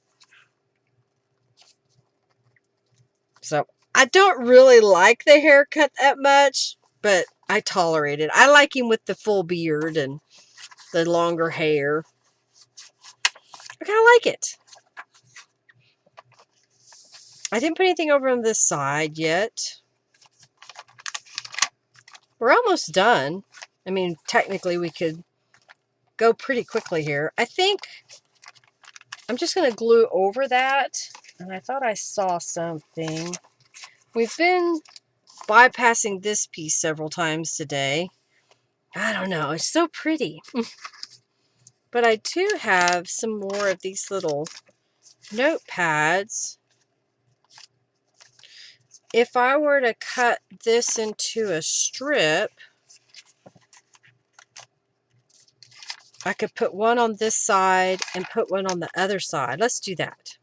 So I don't really like the haircut that much, but I tolerate it. I like him with the full beard and the longer hair. I kind of like it. I didn't put anything over on this side yet. We're almost done. I mean, technically we could go pretty quickly here. I think I'm just going to glue over that. And I thought I saw something. We've been bypassing this piece several times today. I don't know. It's so pretty. But I do have some more of these little notepads. If I were to cut this into a strip, I could put one on this side and put one on the other side. Let's do that.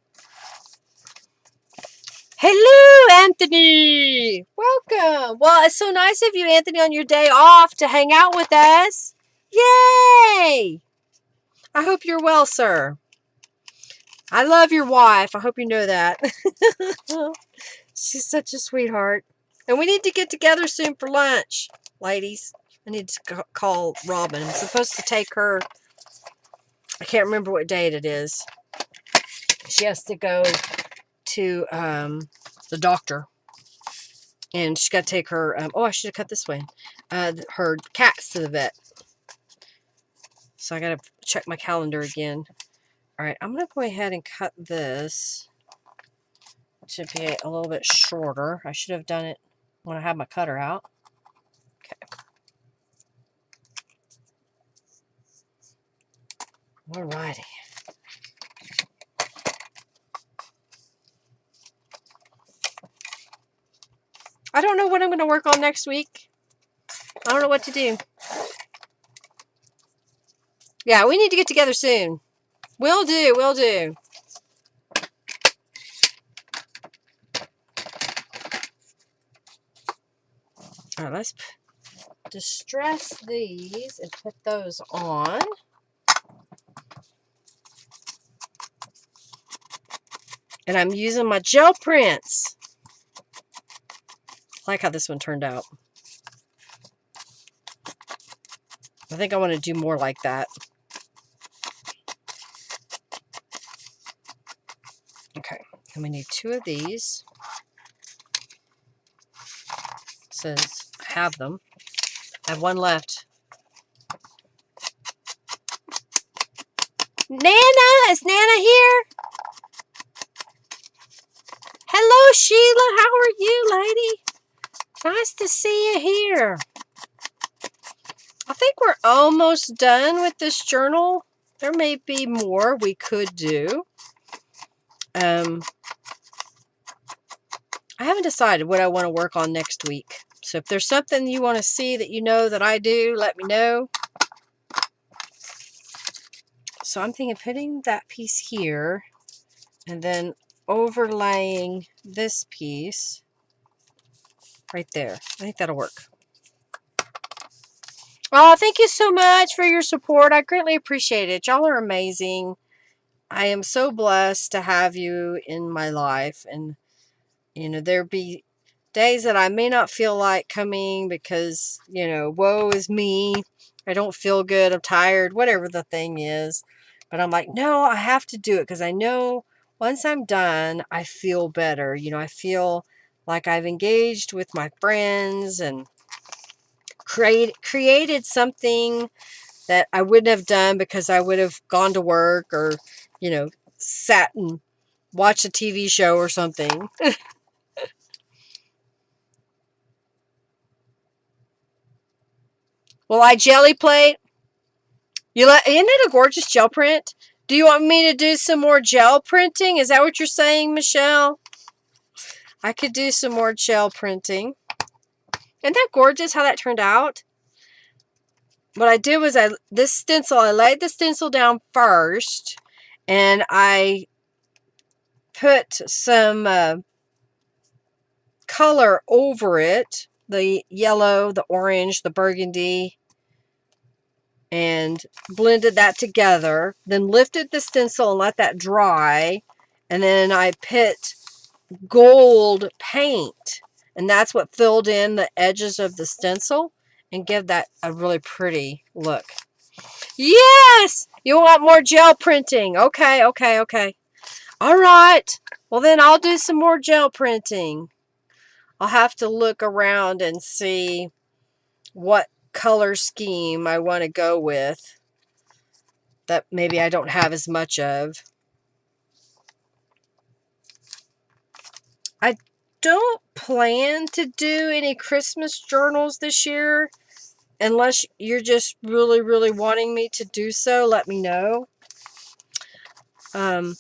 Hello, Anthony! Welcome! Well, it's so nice of you, Anthony, on your day off to hang out with us. Yay! I hope you're well, sir. I love your wife. I hope you know that. She's such a sweetheart. And we need to get together soon for lunch, ladies. I need to call Robin. I'm supposed to take her. I can't remember what date it is. She has to go to the doctor. And she's got to take her, oh, I should have cut this way, her cats to the vet. So I got to check my calendar again. All right, I'm going to go ahead and cut this to be a little bit shorter. I should have done it when I had my cutter out. Okay. All righty. I don't know what I'm going to work on next week. I don't know what to do. Yeah, we need to get together soon. Will do, will do. All right, distress these and put those on. And I'm using my gel prints. I like how this one turned out. I think I want to do more like that. Okay, and we need 2 of these. It says have them. I have 1 left. Nana, is Nana here? Hello, Sheila. How are you, lady? Nice to see you here. I think we're almost done with this journal. There may be more we could do. I haven't decided what I want to work on next week. So if there's something you want to see that you know that I do, let me know. So I'm thinking putting that piece here and then overlaying this piece right there. I think that'll work. Oh, thank you so much for your support. I greatly appreciate it. Y'all are amazing. I am so blessed to have you in my life. And, you know, there be days that I may not feel like coming because, you know, woe is me. I don't feel good. I'm tired, whatever the thing is. But I'm like, no, I have to do it because I know once I'm done, I feel better. You know, I feel like I've engaged with my friends and created something that I wouldn't have done because I would have gone to work or, you know, sat and watched a TV show or something. Will I jelly plate? Isn't it a gorgeous gel print? Do you want me to do some more gel printing? Is that what you're saying, Michelle? I could do some more gel printing. Isn't that gorgeous how that turned out? What I did was I laid the stencil down first, and I put some color over it, the yellow, the orange, the burgundy, and blended that together. Then lifted the stencil and let that dry, and then I put gold paint, and that's what filled in the edges of the stencil and give that a really pretty look. Yes! You want more gel printing. Okay. All right. Well, then I'll do some more gel printing. I'll have to look around and see what color scheme I want to go with that maybe I don't have as much of. I don't plan to do any Christmas journals this year. Unless you're just really, really wanting me to do so, let me know. I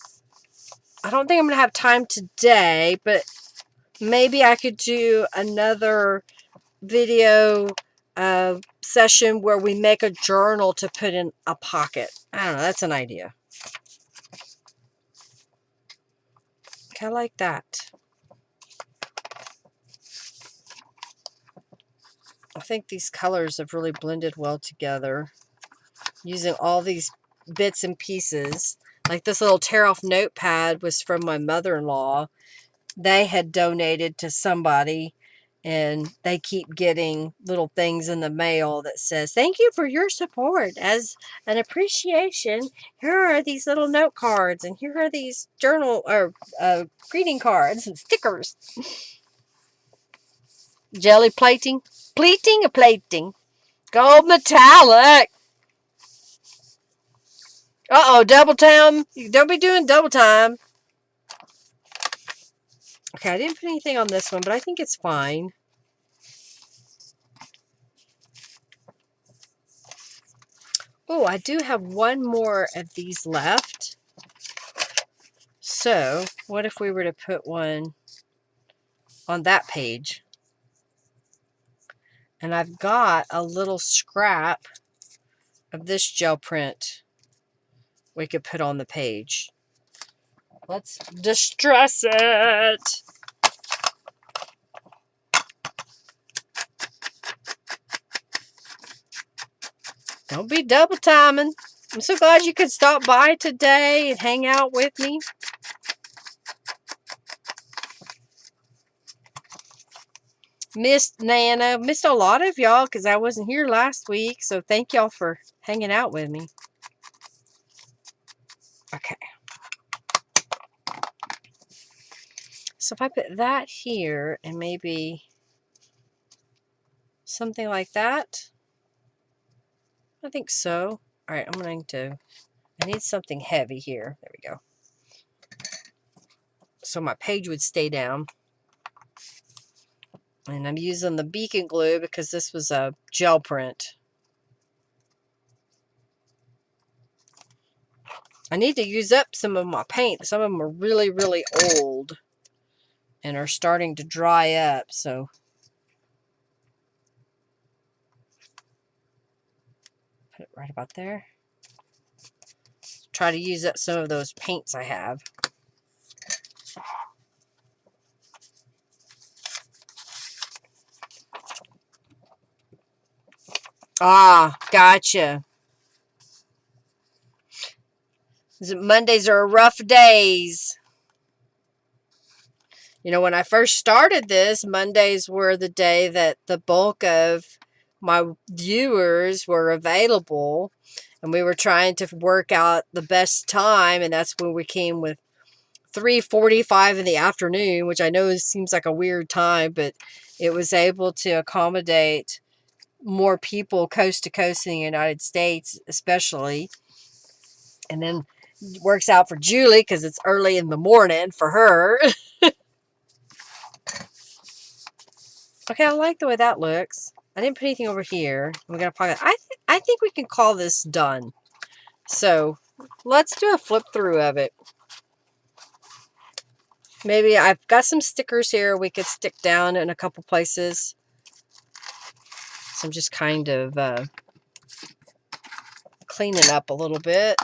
don't think I'm going to have time today, but maybe I could do another video session where we make a journal to put in a pocket. I don't know. That's an idea. Okay, I like that. I think these colors have really blended well together. Using all these bits and pieces. Like this little tear-off notepad was from my mother-in-law. They had donated to somebody, and they keep getting little things in the mail that says, thank you for your support. As an appreciation, here are these little note cards, and here are these journal or greeting cards and stickers. Jelly plating? Pleating or plating? Gold metallic. Uh-oh, double time. Don't be doing double time. Okay, I didn't put anything on this one, but I think it's fine. Oh, I do have one more of these left. So, what if we were to put one on that page? And I've got a little scrap of this gel print we could put on the page. Let's distress it. Don't be double timing. I'm so glad you could stop by today and hang out with me. Missed Nana. Missed a lot of y'all because I wasn't here last week. So thank y'all for hanging out with me. Okay. So if I put that here and maybe something like that. I think so. All right, I'm going to, I need something heavy here. There we go. So my page would stay down. And I'm using the beacon glue because this was a gel print. I need to use up some of my paint. Some of them are really, really old and are starting to dry up. So put it right about there. Try to use up some of those paints I have. Ah, gotcha. Mondays are rough days. You know, when I first started this, Mondays were the day that the bulk of my viewers were available. And we were trying to work out the best time. And that's when we came with 3:45 in the afternoon, which I know seems like a weird time, but it was able to accommodate more people coast to coast in the United States, especially. And then it works out for Julie because it's early in the morning for her. Okay, I like the way that looks. I didn't put anything over here. We're going to pocket. I think we can call this done. So let's do a flip through of it. Maybe I've got some stickers here we could stick down in a couple places. So I'm just kind of cleaning up a little bit.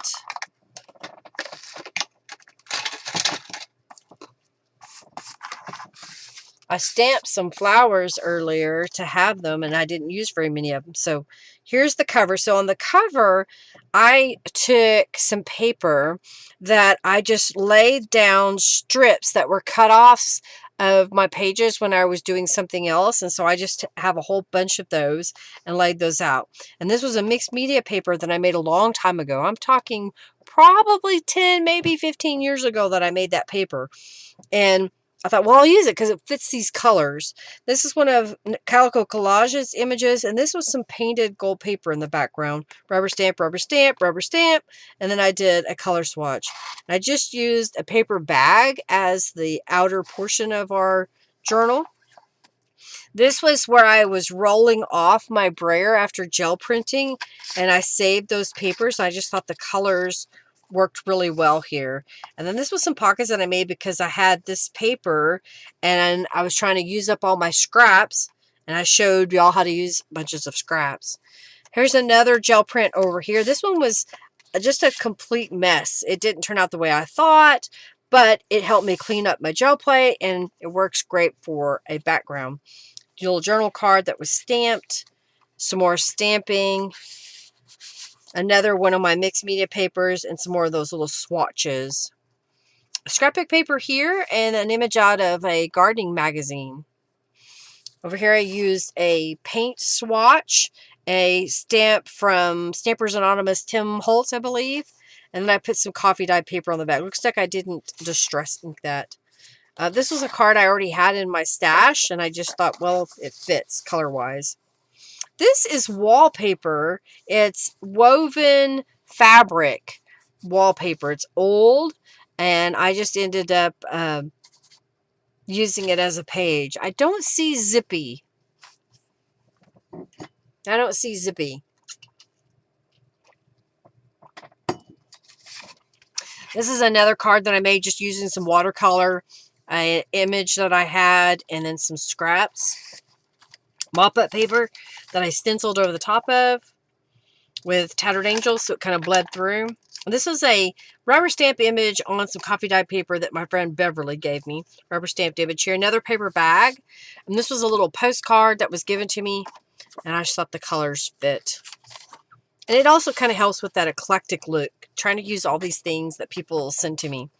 I stamped some flowers earlier to have them, and I didn't use very many of them. So here's the cover. So on the cover, I took some paper that I just laid down strips that were cut-offs of my pages when I was doing something else. And so I just have a whole bunch of those and laid those out. And this was a mixed media paper that I made a long time ago. I'm talking probably 10, maybe 15 years ago that I made that paper. And I thought, well, I'll use it because it fits these colors. This is one of Calico Collage's images, and this was some painted gold paper in the background. Rubber stamp, rubber stamp, rubber stamp, and then I did a color swatch. I just used a paper bag as the outer portion of our journal. This was where I was rolling off my brayer after gel printing, and I saved those papers. I just thought the colors worked really well here. And then this was some pockets that I made because I had this paper and I was trying to use up all my scraps, and I showed y'all how to use bunches of scraps. Here's another gel print over here. This one was just a complete mess. It didn't turn out the way I thought, but it helped me clean up my gel plate, and it works great for a background. Little journal card that was stamped, some more stamping, another one of my mixed media papers, and some more of those little swatches. A scrapbook paper here, and an image out of a gardening magazine. Over here I used a paint swatch, a stamp from Stampers Anonymous, Tim Holtz, I believe, and then I put some coffee dye paper on the back. Looks like I didn't distress ink that. This was a card I already had in my stash, and I just thought, well, it fits color-wise. This is wallpaper. It's woven fabric wallpaper. It's old, and I just ended up using it as a page. I don't see Zippy. I don't see Zippy. This is another card that I made just using some watercolor, an image that I had, and then some scraps. Mop-up paper that I stenciled over the top of with Tattered Angels, so it kind of bled through. This was a rubber stamp image on some coffee dye paper that my friend Beverly gave me. Rubber stamped image here. Another paper bag. And this was a little postcard that was given to me, and I just thought the colors fit. And it also kind of helps with that eclectic look, trying to use all these things that people send to me.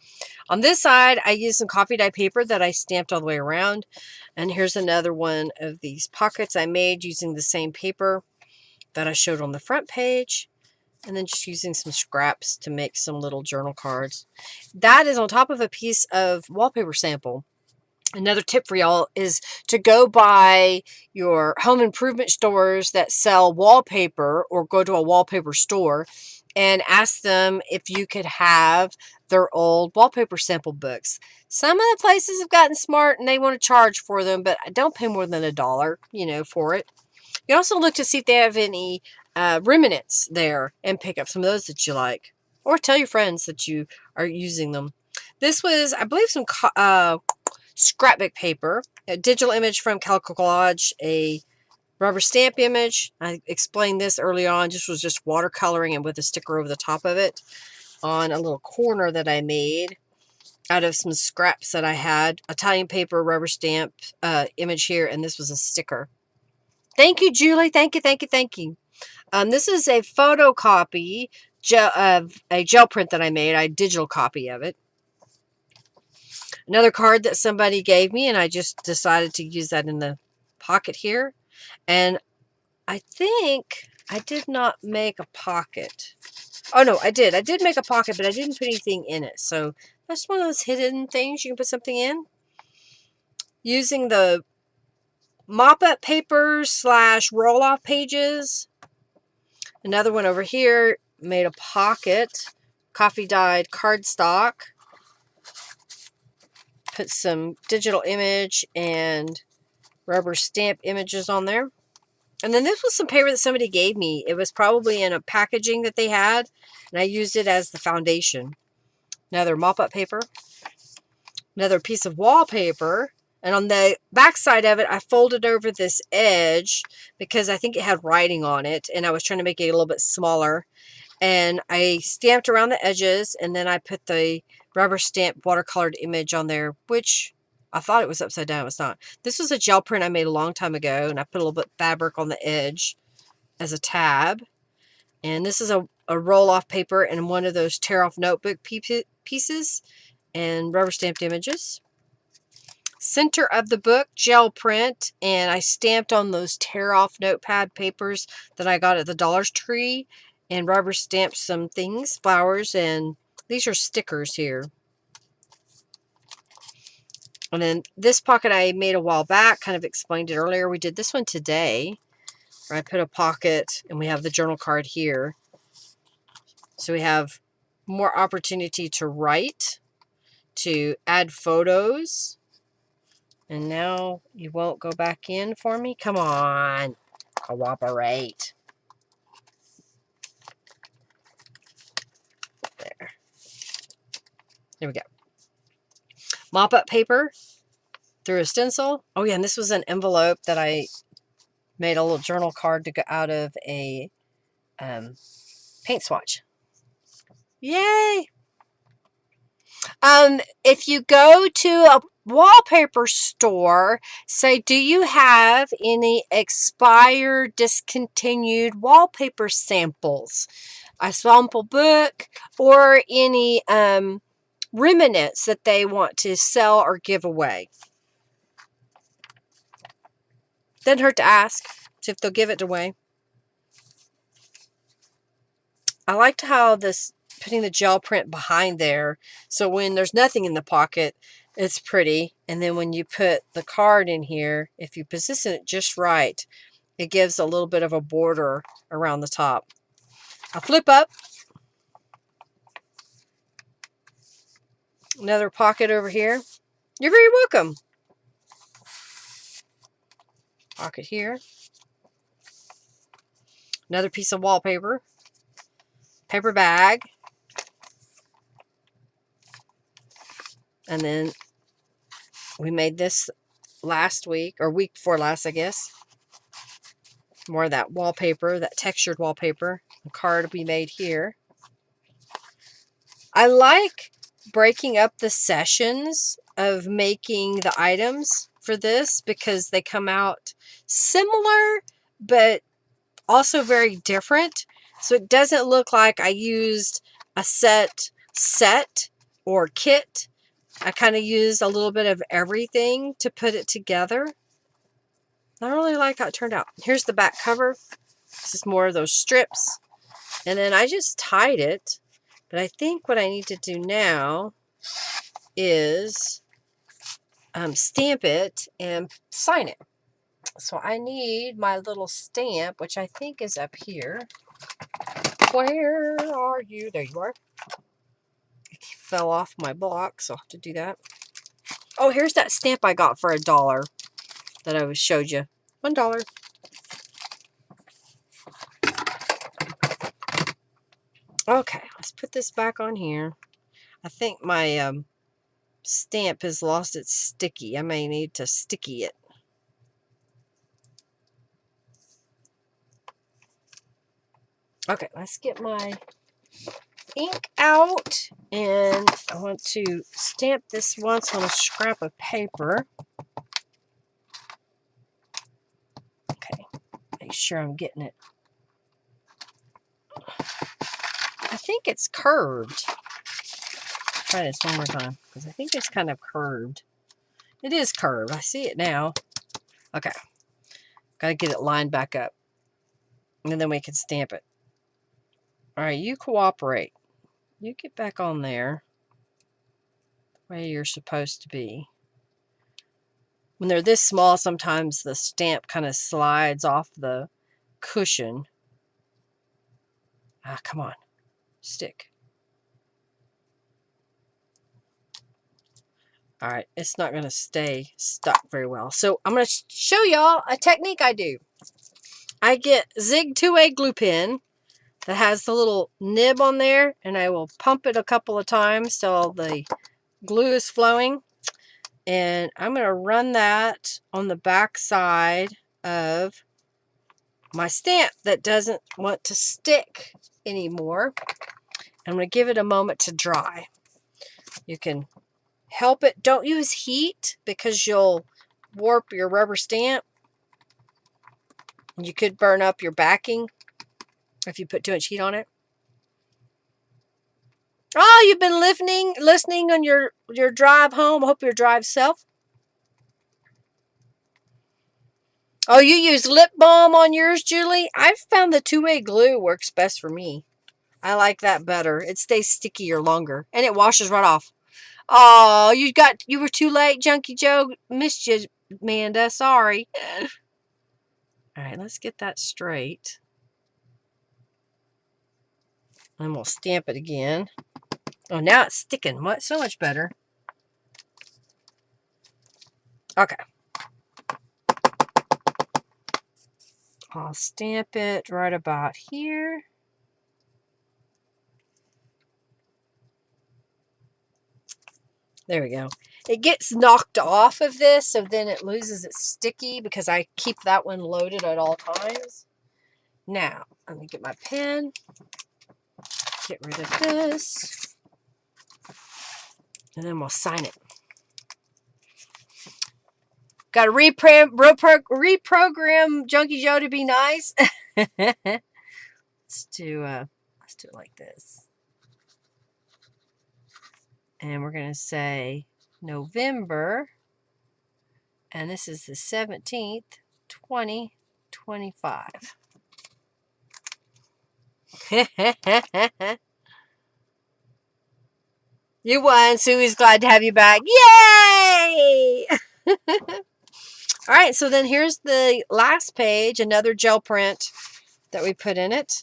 On this side, I used some coffee dye paper that I stamped all the way around. And here's another one of these pockets I made using the same paper that I showed on the front page. And then just using some scraps to make some little journal cards. That is on top of a piece of wallpaper sample. Another tip for y'all is to go by your home improvement stores that sell wallpaper, or go to a wallpaper store and ask them if you could have their old wallpaper sample books. Some of the places have gotten smart and they want to charge for them, but don't pay more than $1, for it. You also look to see if they have any remnants there and pick up some of those that you like. Or tell your friends that you are using them. This was, I believe, some scrapbook paper, a digital image from Calico Collage, a rubber stamp image. I explained this early on. Just was just watercoloring and with a sticker over the top of it on a little corner that I made out of some scraps that I had. Italian paper, rubber stamp image here, and this was a sticker. Thank you, Julie. Thank you, thank you, thank you. This is a photocopy of a gel print that I made. A digital copy of it. Another card that somebody gave me, and I just decided to use that in the pocket here. And I think I did not make a pocket. Oh, no, I did. I did make a pocket, but I didn't put anything in it. So that's one of those hidden things you can put something in. Using the mop-up papers / roll-off pages. Another one over here, made a pocket, coffee-dyed cardstock. Put some digital image and rubber stamp images on there. And then this was some paper that somebody gave me. It was probably in a packaging that they had, and I used it as the foundation. Another mop-up paper. Another piece of wallpaper. And on the back side of it, I folded over this edge because I think it had writing on it, and I was trying to make it a little bit smaller. And I stamped around the edges, and then I put the rubber stamp watercolored image on there, which I thought it was upside down. It was not. This was a gel print I made a long time ago, and I put a little bit of fabric on the edge as a tab. And this is a roll-off paper and one of those tear-off notebook pieces and rubber stamped images. Center of the book, gel print, and I stamped on those tear-off notepad papers that I got at the Dollar Tree and rubber stamped some things, flowers, and these are stickers here. And then this pocket I made a while back, kind of explained it earlier. We did this one today, where I put a pocket, and we have the journal card here. So we have more opportunity to write, to add photos. And now you won't go back in for me? Come on. Cooperate. There. There we go. Mop-up paper through a stencil. Oh, yeah, and this was an envelope that I made a little journal card to go out of a paint swatch. Yay! If you go to a wallpaper store, say, do you have any expired, discontinued wallpaper samples? A sample book or any remnants that they want to sell or give away. Doesn't hurt to ask, see if they'll give it away. I liked how this putting the gel print behind there, so when there's nothing in the pocket, it's pretty. And then when you put the card in here, if you position it just right, it gives a little bit of a border around the top. I'll flip up. Another pocket over here. You're very welcome. Pocket here. Another piece of wallpaper. Paper bag. And then we made this last week, or week before last, I guess. More of that wallpaper, that textured wallpaper. The card we made here. I like breaking up the sessions of making the items for this because they come out similar, but also very different. So it doesn't look like I used a set or kit. I kind of used a little bit of everything to put it together. I really like how it turned out. Here's the back cover. This is more of those strips. And then I just tied it. But I think what I need to do now is stamp it and sign it. So I need my little stamp, which I think is up here. Where are you? There you are. It fell off my block, so I'll have to do that. Oh, here's that stamp I got for $1 that I showed you. $1. Okay, let's put this back on here. I think my stamp has lost its sticky. I may need to sticky it. Okay, let's get my ink out, and I want to stamp this once on a scrap of paper. Okay, make sure I'm getting it. I think it's curved. Try this one more time because I think it's kind of curved. It is curved. I see it now. Okay, got to get it lined back up, and then we can stamp it. All right, you cooperate. You get back on there where you're supposed to be. When they're this small, sometimes the stamp kind of slides off the cushion. Ah, come on. Stick. All right, it's not going to stay stuck very well. So I'm going to show y'all a technique I do. I get Zig 2A glue pen that has the little nib on there, and I will pump it a couple of times till the glue is flowing. And I'm going to run that on the back side of my stamp that doesn't want to stick anymore. I'm going to give it a moment to dry. You can help it. Don't use heat because you'll warp your rubber stamp. You could burn up your backing if you put too much heat on it. Oh, you've been listening on your drive home. I hope your drive's safe. Oh, you use lip balm on yours, Julie? I've found the 2A glue works best for me. I like that better. It stays stickier longer, and it washes right off. Oh, you were too late, Junkie Joe. Missed you, Amanda. Sorry. All right, let's get that straight. And we'll stamp it again. Oh, now it's sticking. What? So much better. Okay. I'll stamp it right about here. There we go. It gets knocked off of this, so then it loses its sticky because I keep that one loaded at all times. Now, let me get my pen. Get rid of this. And then we'll sign it. Got to reprogram Junkie Joe to be nice. Let's do it like this. And we're going to say November. And this is the 17th, 2025. You won. Suey's glad to have you back. Yay! All right, so then here's the last page, another gel print that we put in it.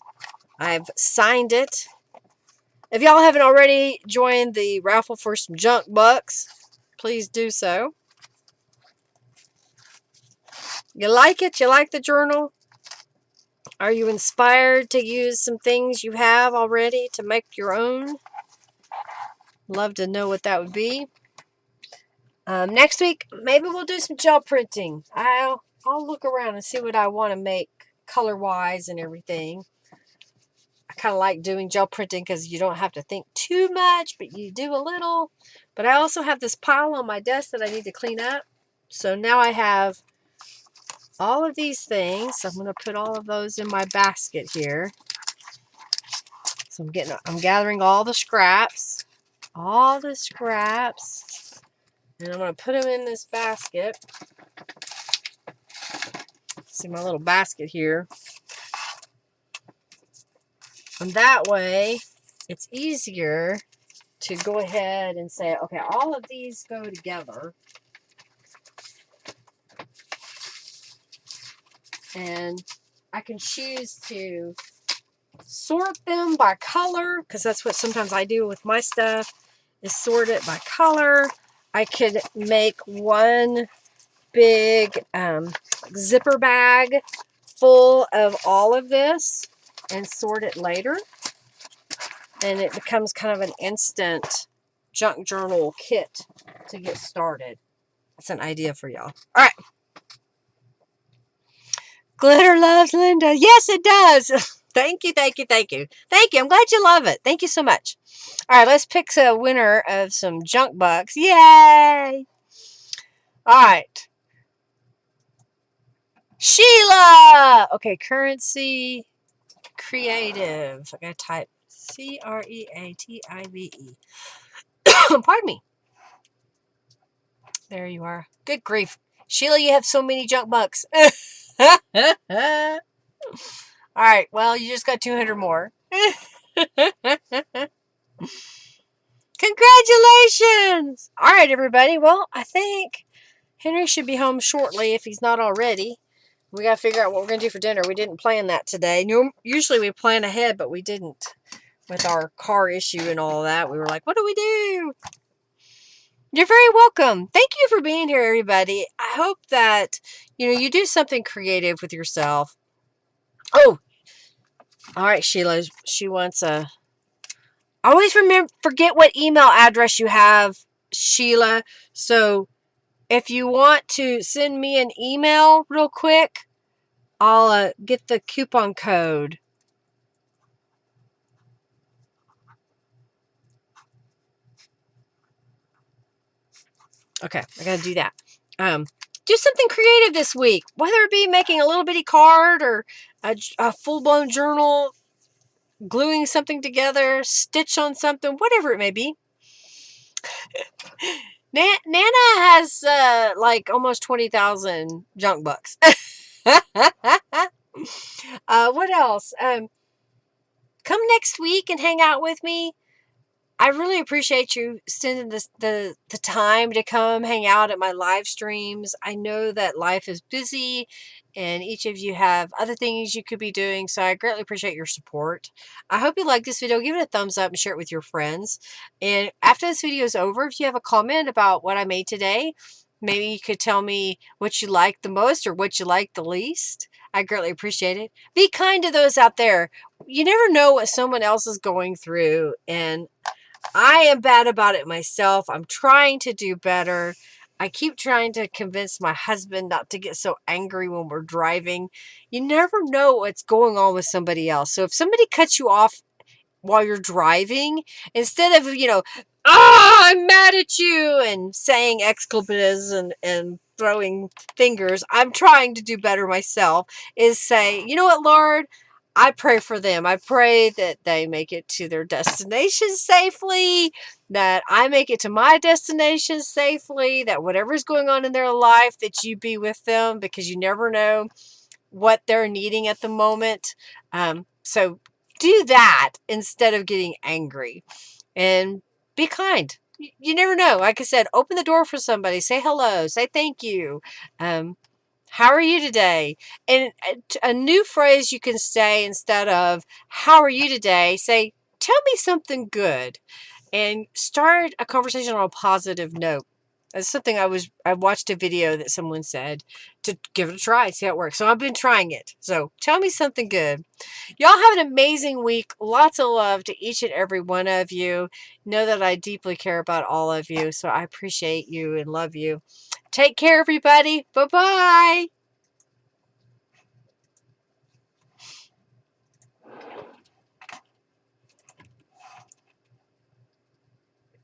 I've signed it. If y'all haven't already joined the raffle for some junk bucks, please do so. You like it? You like the journal? Are you inspired to use some things you have already to make your own? Love to know what that would be. Next week, maybe we'll do some gel printing. I'll look around and see what I want to make color-wise and everything. I kind of like doing gel printing because you don't have to think too much, but you do a little. But I also have this pile on my desk that I need to clean up. So now I have all of these things. I'm going to put all of those in my basket here. So I'm gathering all the scraps. All the scraps. And I'm going to put them in this basket. See my little basket here. And that way, it's easier to go ahead and say, okay, all of these go together. And I can choose to sort them by color, because that's what sometimes I do with my stuff, is sort it by color. I could make one big zipper bag full of all of this and sort it later. And it becomes kind of an instant junk journal kit to get started. That's an idea for y'all. All right. Glitter loves Linda. Yes, it does. Thank you, thank you, thank you. Thank you. I'm glad you love it. Thank you so much. All right, let's pick a winner of some junk bucks. Yay! All right. Sheila! Okay, currency creative. I gotta type Creative. Pardon me. There you are. Good grief. Sheila, you have so many junk bucks. All right, well, you just got 200 more. Congratulations! All right, everybody. Well, I think Henry should be home shortly if he's not already. We got to figure out what we're going to do for dinner. We didn't plan that today. Usually we plan ahead, but we didn't. With our car issue and all that, we were like, what do we do? You're very welcome. Thank you for being here, everybody. I hope that, you do something creative with yourself. Oh, all right, Sheila. She wants a... Always forget what email address you have, Sheila. So if you want to send me an email real quick, I'll get the coupon code. Okay, I gotta do that. Do something creative this week, whether it be making a little bitty card or a full-blown journal, gluing something together, stitch on something, whatever it may be. Nana has like almost 20,000 junk bucks. What else? Come next week and hang out with me. I really appreciate you spending the time to come hang out at my live streams. I know that life is busy and each of you have other things you could be doing, so I greatly appreciate your support. I hope you like this video. Give it a thumbs up and share it with your friends. And after this video is over, if you have a comment about what I made today, maybe you could tell me what you liked the most or what you liked the least. I greatly appreciate it. Be kind to those out there. You never know what someone else is going through, and I am bad about it myself. I'm trying to do better. I keep trying to convince my husband not to get so angry when we're driving. You never know what's going on with somebody else. So if somebody cuts you off while you're driving, instead of, I'm mad at you and saying expletives and throwing fingers, I'm trying to do better myself, is say, you know what, Lord? I pray for them. I pray that they make it to their destination safely, that I make it to my destination safely, that whatever's going on in their life, that you be with them, because you never know what they're needing at the moment. So do that instead of getting angry, and be kind. You never know. Like I said, open the door for somebody. Say hello. Say thank you. How are you today? And a new phrase you can say instead of, how are you today? Say, tell me something good. And start a conversation on a positive note. That's something I watched a video that someone said to give it a try, see how it works. So I've been trying it. So tell me something good. Y'all have an amazing week. Lots of love to each and every one of you. Know that I deeply care about all of you. So I appreciate you and love you. Take care, everybody. Bye-bye.